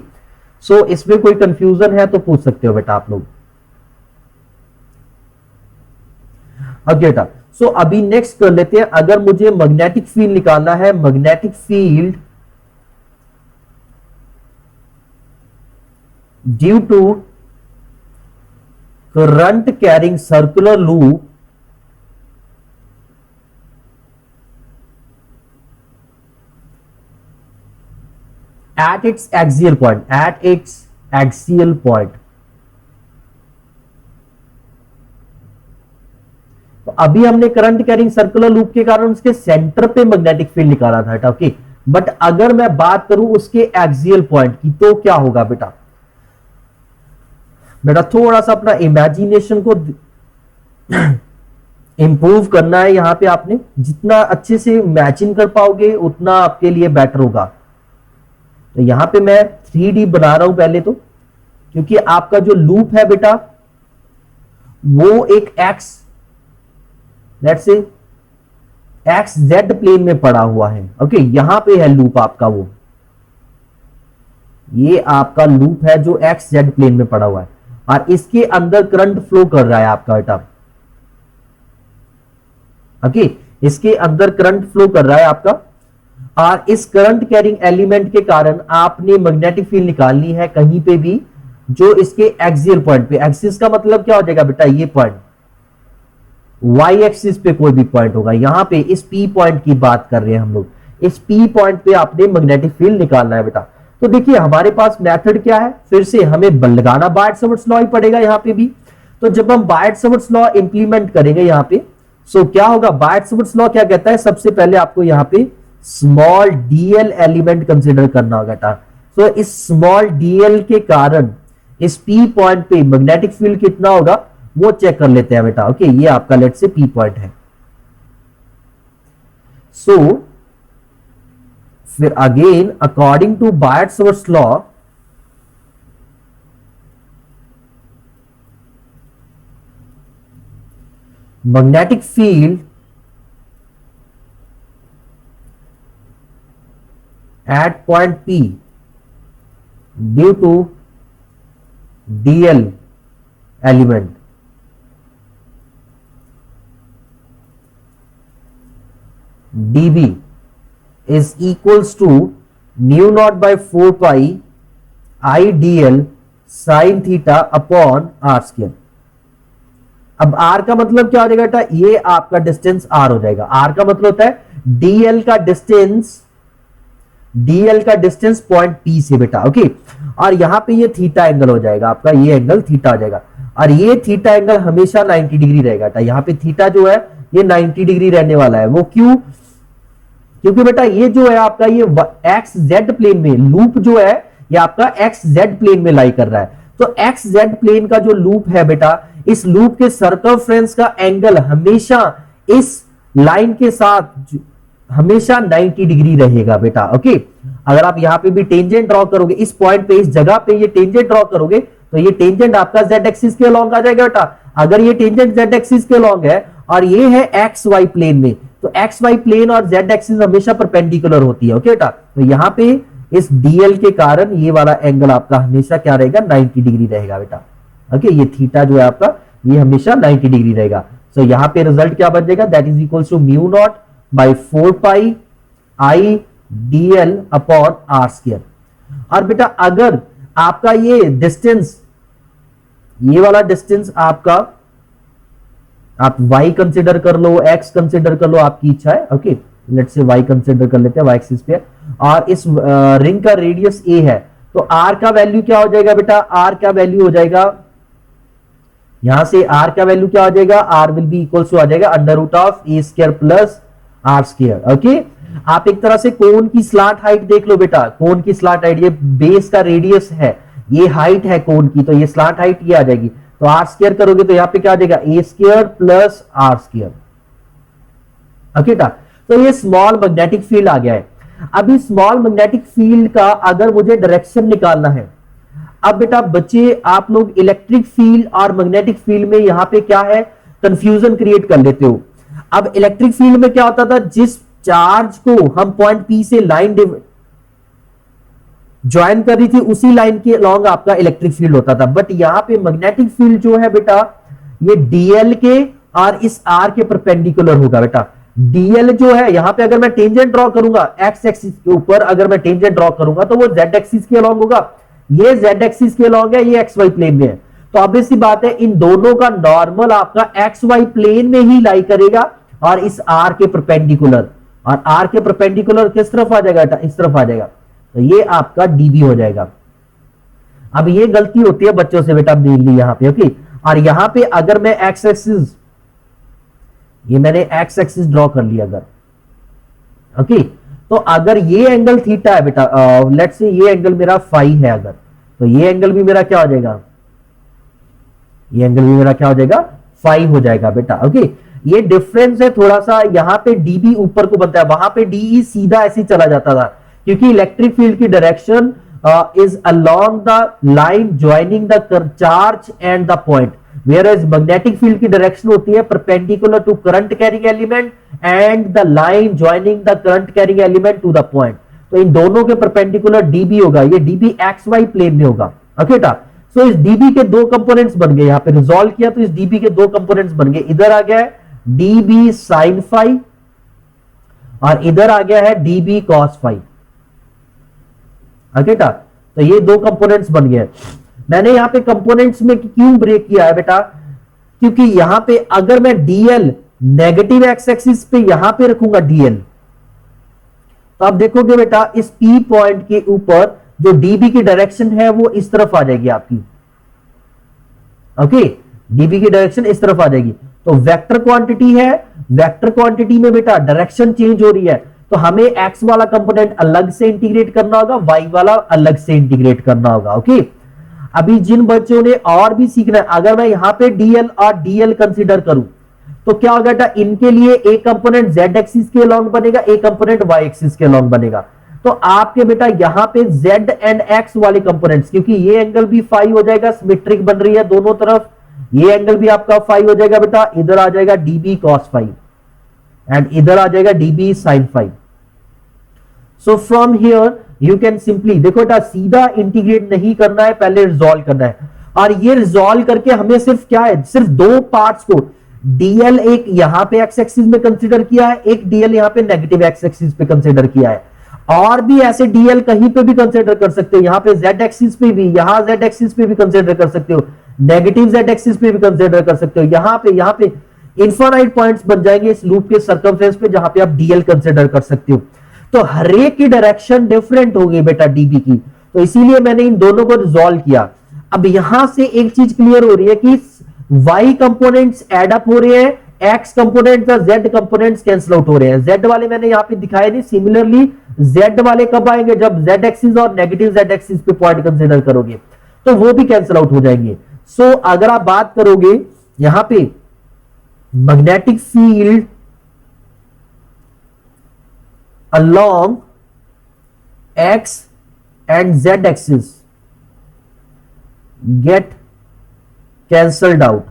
सो इसमें कोई कंफ्यूजन है तो पूछ सकते हो बेटा आप लोग, ओके बेटा। सो अभी नेक्स्ट कर लेते हैं, अगर मुझे मैग्नेटिक फील्ड निकालना है, magnetic field due to current carrying circular loop at its axial point, तो अभी हमने करंट कैरिंग सर्कुलर लूप के कारण उसके सेंटर पे मैग्नेटिक फील्ड निकाला था, ओके। बट अगर मैं बात करूं उसके एक्सियल पॉइंट की तो क्या होगा बेटा, थोड़ा सा अपना इमेजिनेशन को इंप्रूव करना है यहां पे, आपने जितना अच्छे से इमेजिन कर पाओगे उतना आपके लिए बेटर होगा। तो यहां पे मैं 3D बना रहा हूं पहले तो, क्योंकि आपका जो लूप है बेटा वो एक x, let's say x z plane में पड़ा हुआ है, ओके। यहां पे है लूप आपका, वो ये आपका लूप है जो एक्स जेड प्लेन में पड़ा हुआ है, और इसके अंदर करंट फ्लो कर रहा है आपका बेटा, ओके। इसके अंदर करंट फ्लो कर रहा है आपका, और इस करंट कैरिंग एलिमेंट के कारण आपने मैग्नेटिक फील्ड निकालनी है कहीं पे भी जो इसके एक्सियल पॉइंट पे, एक्सिस का मतलब क्या हो जाएगा बेटा, ये पॉइंट y एक्सिस पे कोई भी पॉइंट होगा, यहां पे इस P पॉइंट की बात कर रहे हैं हम लोग, इस P पॉइंट पे आपने मैग्नेटिक फील्ड निकालना है बेटा। तो देखिए हमारे पास मेथड क्या है, फिर से हमें लगाना बायट-सवर्ट्स लॉ ही पड़ेगा यहां पे भी। तो जब हम बायट-सवर्ट्स लॉ इंप्लीमेंट करेंगे यहां पे, सो क्या होगा, बायट-सवर्ट्स लॉ क्या कहता है, सबसे पहले आपको यहां पे स्मॉल dl एलिमेंट कंसिडर करना होगा बेटा। तो इस स्मॉल dl के कारण इस P पॉइंट पे मैग्नेटिक फील्ड कितना होगा वो चेक कर लेते हैं बेटा, ओके। ये आपका लेट से P पॉइंट है। सो फिर again according to Biot Savart's law, magnetic field at point P due to dl element dB is equals to mu naught by 4 pi I dl sin theta upon r square। अब r का मतलब क्या हो जाएगा बेटा, ये आपका डिस्टेंस r हो जाएगा। r का मतलब होता है dl का डिस्टेंस पॉइंट P से बेटा, ओके। और यहां पे ये थीटा एंगल हो जाएगा आपका, ये एंगल थीटा हो जाएगा, और ये थीटा एंगल हमेशा 90 डिग्री रहेगा बेटा। यहाँ पे थीटा जो है ये 90 डिग्री रहने वाला है, वो क्यों, क्योंकि बेटा ये जो है आपका ये एक्स जेड प्लेन में लूप जो है ये आपका एक्स जेड प्लेन में लाई कर रहा है। तो एक्स जेड प्लेन का जो लूप है बेटा, इस लूप के सर्कमफ्रेंस का एंगल हमेशा इस लाइन के साथ हमेशा 90 डिग्री रहेगा बेटा, ओके। अगर आप यहां पे भी टेंजेंट ड्रॉ करोगे इस पॉइंट पे, इस जगह पे ये टेंजेंट ड्रॉ करोगे तो ये टेंजेंट आपका जेड एक्सिस के अलॉन्ग आ जाएगा बेटा। अगर ये टेंजेंट जेड एक्सिस के अलॉन्ग है और ये है एक्स वाई प्लेन में, तो एक्स वाई प्लेन और जेड एक्सिस हमेशा परपेंडिकुलर होती है। ओके बेटा, तो यहां पे इस डीएल के कारण ये वाला एंगल आपका हमेशा क्या रहेगा, 90 डिग्री रहेगा बेटा। ओके, ये थीटा जो है आपका ये हमेशा 90 डिग्री रहेगा। सो यहां पे रिजल्ट क्या बन जाएगा, that is equal to mu naught by 4 pi I d l upon are square. और बेटा अगर आपका ये डिस्टेंस, ये वाला डिस्टेंस आपका, आप y कंसिडर कर लो, x कंसिडर कर लो, आपकी इच्छा है। Okay, let's say y consider कर लेते हैं, y एक्सिस पे, और इस रिंग का रेडियस a है, तो r का वैल्यू क्या हो जाएगा बेटा, r का वैल्यू हो जाएगा, यहां से r का वैल्यू क्या हो जाएगा, r will be equal to आ जाएगा under root of a square plus r square. Okay, आप एक तरह से कोन की स्लॉट हाइट देख लो बेटा, कोन की स्लॉट हाइट, ये बेस का रेडियस है, ये हाइट है कोन की, तो ये स्लॉट हाइट ये आ जाएगी, तो आर स्क्वायर करोगे तो यहां पे क्या आ जाएगा, A square plus are square. Okay बेटा, तो ये स्मॉल मैग्नेटिक फील्ड आ गया है। अभी स्मॉल मैग्नेटिक फील्ड का अगर मुझे डायरेक्शन निकालना है, अब बेटा बच्चे आप लोग इलेक्ट्रिक फील्ड और मैग्नेटिक फील्ड में यहां पे क्या है, कंफ्यूजन क्रिएट कर लेते हो। अब इलेक्ट्रिक फील्ड में क्या होता था, जिस चार्ज को हम पॉइंट पी से लाइन ज्वाइन कर रही थी उसी लाइन के अलॉन्ग आपका इलेक्ट्रिक फील्ड होता था। बट यहां पे मैग्नेटिक फील्ड जो है बेटा, ये डीएल के और इस आर के परपेंडिकुलर होगा बेटा। डीएल जो है यहां पे अगर मैं टेंजेंट ड्रॉ करूंगा एक्स एक्सिस के ऊपर, अगर मैं टेंजेंट ड्रॉ करूंगा तो वो जेड एक्सिस के अलॉन्ग होगा, ये जेड एक्सिस के अलॉन्ग है, ये एक्स वाई प्लेन में है। तो ऑब्वियस सी बात है इन दोनों का नॉर्मल आपका एक्स वाई प्लेन में ही लाई करेगा और इस आर के परपेंडिकुलर, और आर के परपेंडिकुलर किस तरफ आ जाएगा बेटा, इस तरफ आ जाएगा, तो ये आपका डीबी हो जाएगा। अब ये गलती होती है बच्चों से बेटा मेनली यहां पे। ओके, और यहां पे अगर मैं एक्स एक्सिस, ये मैंने एक्स एक्सिस ड्रॉ कर लिया अगर, ओके, तो अगर ये एंगल थीटा है बेटा, लेट्स से ये एंगल मेरा फाई है अगर, तो ये एंगल भी मेरा क्या हो जाएगा, ये एंगल भी मेरा क्या हो जाएगा, फाई हो जाएगा बेटा। ओके, ये डिफरेंस है थोड़ा सा, यहां पे डीबी ऊपर को बनता है, वहां पे डीई सीधा ऐसे चला जाता था, क्योंकि इलेक्ट्रिक फील्ड की direction is along the line joining the charge and the point, whereas magnetic field की डायरेक्शन होती है perpendicular to current carrying element and the line joining the current carrying element to the point. तो इन दोनों के perpendicular dB होगा, ये dB x Y plane में होगा। ओके बेटा, सो इस डीबी के दो कंपोनेंट्स बन गए, यहां पे रिजॉल्व किया तो इस डीबी के दो कंपोनेंट्स बन गए, इधर आ गया है डीबी साइन फाई और इधर आ गया है डीबी कॉस फाई। ओके बेटा, तो ये दो कंपोनेंट्स बन गए। मैंने यहां पे कंपोनेंट्स में क्यों ब्रेक किया है बेटा, क्योंकि यहां पे अगर मैं डीएल नेगेटिव एक्स एक्सिस पे यहां पे रखूंगा डीएल, तो आप देखोगे बेटा इस पी पॉइंट के ऊपर जो डीबी की डायरेक्शन है वो इस तरफ आ जाएगी आपकी। ओके, डीबी की डायरेक्शन इस तरफ आ जाएगी, तो वेक्टर क्वांटिटी है, वेक्टर क्वांटिटी में बेटा डायरेक्शन चेंज हो रही है, तो हमें एक्स वाला कंपोनेंट अलग से इंटीग्रेट करना होगा, वाई वाला अलग से इंटीग्रेट करना होगा। ओके, अभी जिन बच्चों ने और भी सीखना है, अगर मैं यहां पे डीएल और डीएल कंसीडर करूं तो क्या होगा बेटा, इनके लिए एक कंपोनेंट जेड एक्सिस के अलॉन्ग बनेगा, एक कंपोनेंट वाई एक्सिस के अलॉन्ग बनेगा। तो आपके बेटा यहां पे जेड एंड एक्स वाले कंपोनेंट्स, क्योंकि ये एंगल भी फाई हो जाएगा, सिमेट्रिक बन रही है दोनों तरफ, ये एंगल भी आपका फाई हो जाएगा बेटा, इधर आ जाएगा डीबी कॉस फाई एंड इधर आ जाएगा d b sine phi. So from here you can simply, देखो बेटा सीधा इंटीग्रेट नहीं करना है, पहले रिजॉल्व करना है, और ये रिजॉल्व करके हमें सिर्फ क्या है, सिर्फ दो पार्ट्स को, डीएल एक यहां पे एक्स एक्सिस में कंसीडर किया है, एक डीएल यहां पे नेगेटिव एक्स एक्सिस पे कंसीडर किया है, और भी ऐसे डीएल कहीं पे भी कंसीडर कर सकते हो, यहां पे जेड एक्सिस पे भी, यहां जेड एक्सिस पे भी कंसीडर कर सकते हो, नेगेटिव जेड एक्सिस पे भी कंसीडर कर सकते हो, यहां पे इनफाइनाइट पॉइंट्स बन जाएंगे इस लूप के सर्कमफ्रेंस पे जहां पे आप डीएल कंसीडर कर सकते हो। तो हर एक की डायरेक्शन डिफरेंट होगी बेटा डीबी की, तो इसीलिए मैंने इन दोनों को रिजॉल्व किया। अब यहां से एक चीज क्लियर हो रही है कि y कंपोनेंट्स एड अप हो रहे हैं, x कंपोनेंट्स और z कंपोनेंट्स कैंसिल आउट हो रहे हैं। z वाले मैंने यहां पे दिखाए नहीं, सिमिलरली z वाले कब आएंगे, जब z एक्सिस और नेगेटिव z एक्सिस पे पॉइंट कंसीडर करोगे तो वो भी कैंसिल आउट हो जाएंगे। सो अगर आप बात करोगे यहां पे magnetic field along x and z axis, get cancelled out.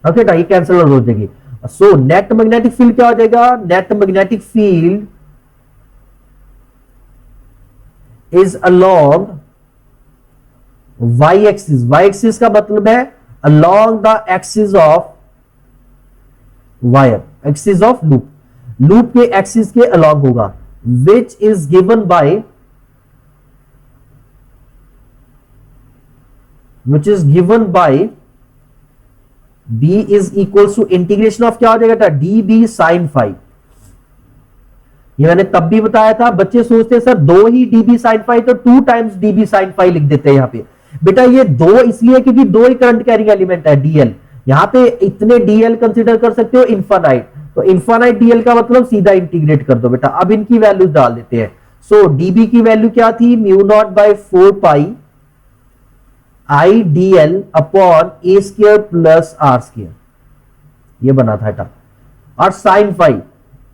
Okay ना, ये कैंसल आउट हो जाएगी। सो नेट मैग्नेटिक फील्ड क्या हो जाएगा? Net magnetic field is along y axis. Y axis का मतलब है along the axis of wire, axis of loop, loop के एक्सिस के अलोंग होगा, which is given by b is equal to integration of क्या हो जाएगा? D b sine five. ये मैंने तब भी बताया था, बच्चे सोचते हैं सर दो ही डीबी साइन फाइव, तो 2 टाइम्स डीबी साइन फाइव लिख देते हैं यहां पे। बेटा ये दो इसलिए क्योंकि दो ही करंट कैरिंग एलिमेंट है, डीएल। यहां पे इतने डीएल कंसीडर कर सकते हो इन्फानाइट, तो इन्फानाइट डीएल का मतलब सीधा इंटीग्रेट कर दो बेटा। अब इनकी वैल्यूज डाल देते हैं। सो डीबी की वैल्यू क्या थी? Mu naught by 4 pi I D l upon A square plus are square, ये बना था बेटा। और साइन फाइव,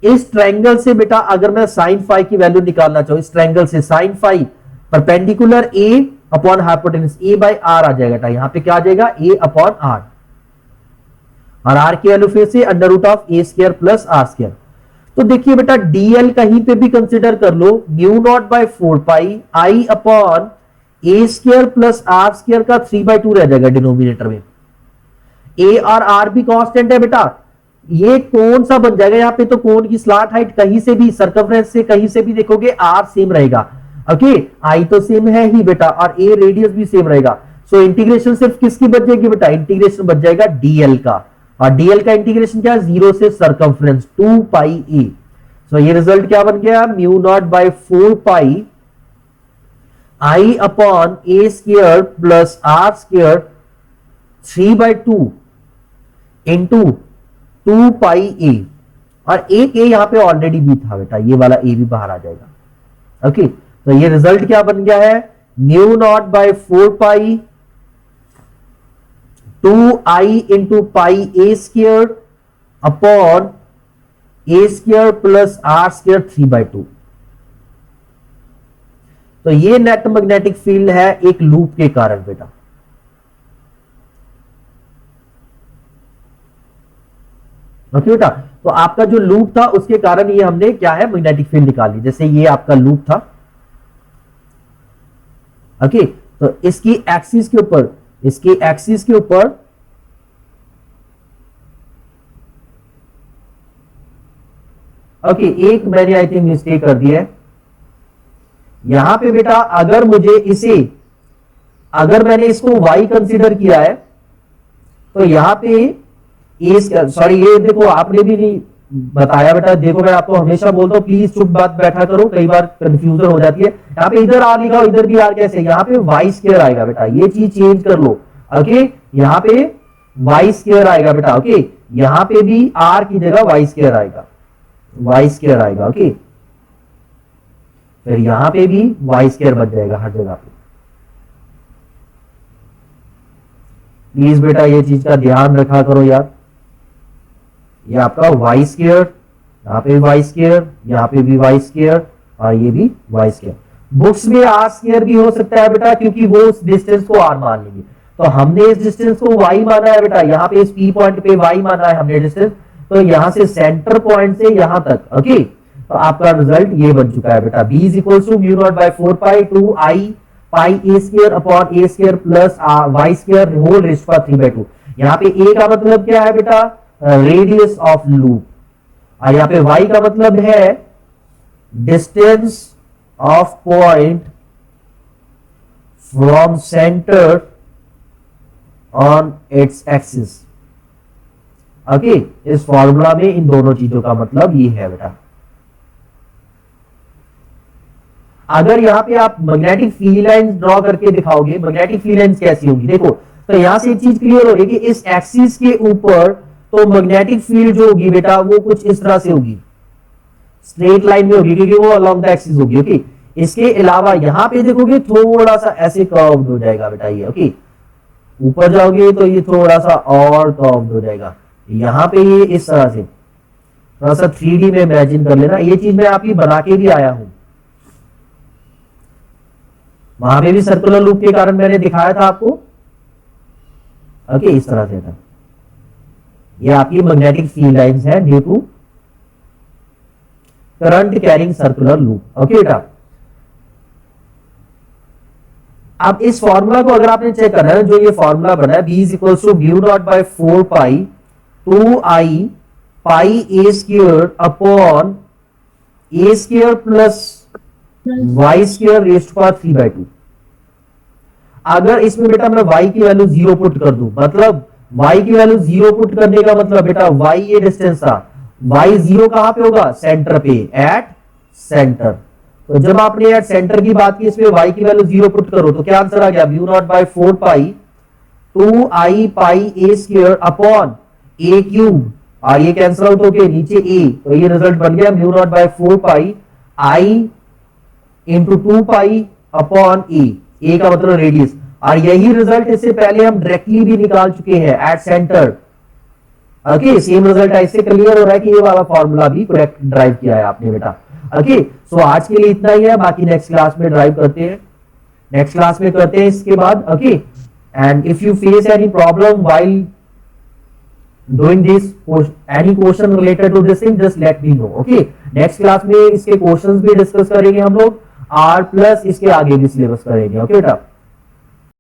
इस ट्रायंगल से बेटा अगर मैं साइन फाइव की वैल्यू निकालना चाहूं, इस ट्रायंगल से sine phi perpendicular A upon hypotenuse, A by R आ जाएगा बेटा। यहां पे क्या आ जाएगा? ए अपॉन आर, और आर की वैल्यू फिर से under root of A square plus are square. तो देखिए बेटा डीएल कहीं पे भी कंसिडर कर लो, mu naught by 4 pi I upon A square plus are square का 3/2 रह जाएगा डिनोमिनेटर में। ए और आर भी कांस्टेंट है बेटा। ये कौन सा बन जाएगा? यहां पे तो कोन की स्लॉट हाइट कहीं से भी, सर्कमफ्रेंस से कहीं से भी देखोगे आर सेम रहेगा। ओके, आई तो सेम है ही बेटा, और ए रेडियस भी सेम रहेगा। सो इंटीग्रेशन सिर्फ किसकी बच जाएगी बेटा? इंटीग्रेशन बच जाएगा डीएल का, और डीएल का इंटीग्रेशन क्या है? 0 से सर्कमफ्रेंस 2 पाई ए। सो ये रिजल्ट क्या बन गया? Mu naught by 4 pi I upon A square plus are square 3/2 into 2 pi a, और एक ए यहां पे ऑलरेडी भी था बेटा, ये वाला ए भी बाहर आ जाएगा। ओके, तो ये रिजल्ट क्या बन गया है? Mu naught by 4 pi 2 i into pi a square upon A square plus are square 3/2। तो ये नेट मैग्नेटिक फील्ड है एक लूप के कारण बेटा। ओके बेटा, तो आपका जो लूप था उसके कारण ये हमने क्या है? मैग्नेटिक फील्ड निकाली। जैसे ये आपका लूप था, ओके, तो इसकी एक्सिस के ऊपर, इसकी एक्सिस के ऊपर ओके, एक मैंने आई थिंक मिस्टेक कर दी है यहां पे बेटा। अगर मुझे इसे, अगर मैंने इसको y कंसीडर किया है, तो यहां पे सॉरी, ये देखो आपने भी नहीं बताया बेटा। देखो मैं आपको हमेशा बोलता हूं प्लीज चुप बात बैठा करो, कई बार कंफ्यूजन हो जाती है। यहाँ पे इधर आर लिखा, इधर भी आर कैसे? यहाँ पे वाई स्क्वायर आएगा बेटा, ये चीज चेंज कर लो। ओके, यहाँ पे वाई स्क्वायर आएगा बेटा। ओके, यहाँ पे भी आर की जगह वाई स्क्वायर आएगा, वाई स्क्वायर आएगा। ओके, फिर यहां पे भी वाई स्क्वायर बच जाएगा हर जगह पे। प्लीज बेटा ये चीज का ध्यान रखा करो यार। ये आपका वाई स्क्वायर, यहां पे भी वाई स्क्वायर, यहां पे भी वाई स्क्वायर, और ये भी वाई स्क्वायर। बुक्स में आर स्क्वायर भी हो सकता है बेटा, क्योंकि वो उस डिस्टेंस को आर मान लेंगे। तो हमने इस डिस्टेंस को वाई माना है बेटा, यहां पे इस पी पॉइंट पे वाई माना है हमने डिस्टेंस। तो यहां से सेंटर पॉइंट से यहां तक, ओके, तो आपका रिजल्ट ये बन चुका है बेटा। b is equal to mu naught by 4 pi 2 i pi a square upon A square plus y square whole raise to 3/2। यहां पे a का मतलब क्या है बेटा? रेडियस ऑफ लूप, और यहां पे y का मतलब है distance of point from centre on its axis. Okay, इस फॉर्मूला में इन दोनों चीजों का मतलब ये है बेटा। अगर यहां पे आप मैग्नेटिक फील्ड लाइंस ड्रॉ करके दिखाओगे, मैग्नेटिक फील्ड लाइंस कैसी होंगी देखो, तो यहां से एक चीज क्लियर हो रही है कि इस एक्सिस के ऊपर तो मैग्नेटिक फील्ड जो होगी बेटा वो कुछ इस तरह से होगी, स्ट्रेट लाइन में होगी, क्योंकि वो अलोंग द एक्सिस होगी। ओके, इसके अलावा यहां पे देखोगे थोड़ा सा ऐसे कर्व्ड हो जाएगा बेटा ये। ओके, ऊपर जाओगे तो ये थोड़ा सा और कर्व्ड हो जाएगा। यहां पे ये इस तरह से थोड़ा सा 3D में इमेजिन कर लेना। ये चीज मैं आपकी बना के भी आया हूं, वहां पे भी सर्कुलर लूप के कारण मैंने दिखाया था आपको। ओके, इस तरह से था। ये आपकी मैग्नेटिक फील्ड लाइंस है due to current carrying circular loop. Okay बेटा, अब इस फॉर्मूला को अगर आपने चेक करना है, जो ये फॉर्मूला बना है, b is equal to mu naught by 4 pi 2 i pi a square upon A square plus y square raise to power 3/2। अगर इसमें बेटा मैं y की वैल्यू 0 पुट कर दूं, मतलब y की वैल्यू 0 पुट करने का मतलब बेटा y ये डिस्टेंस था, y 0 कहां पे होगा? सेंटर पे, एट सेंटर। तो जब आपने एट सेंटर की बात की, इसमें y की वैल्यू 0 पुट करो तो क्या आंसर आ गया? Mu naught by 4 pi 2 i pi a square upon A cube, और ये कैंसिल आउट होके नीचे a, तो ये रिजल्ट बन गया mu naught by 4 pi I into 2 pi upon ए का मतलब रेडियस। और यही रिजल्ट इससे पहले हम डायरेक्टली भी निकाल चुके हैं at centre. Okay, same result ऐसे क्लियर हो रहा है कि ये वाला फॉर्मूला भी करेक्ट ड्राइव किया है आपने बेटा। ओके, सो आज के लिए इतना ही है, बाकी नेक्स्ट क्लास में ड्राइव करते हैं, नेक्स्ट क्लास में करते हैं इसके बाद। Okay, and if you face any problem while doing this, any question related to this thing, just let me know. Okay, next class में इसके क्वेश्चंस भी डिस्कस करेंगे हम लोग, R प्लस इसके आगे भी सिलेबस करेंगे। ओके बेटा।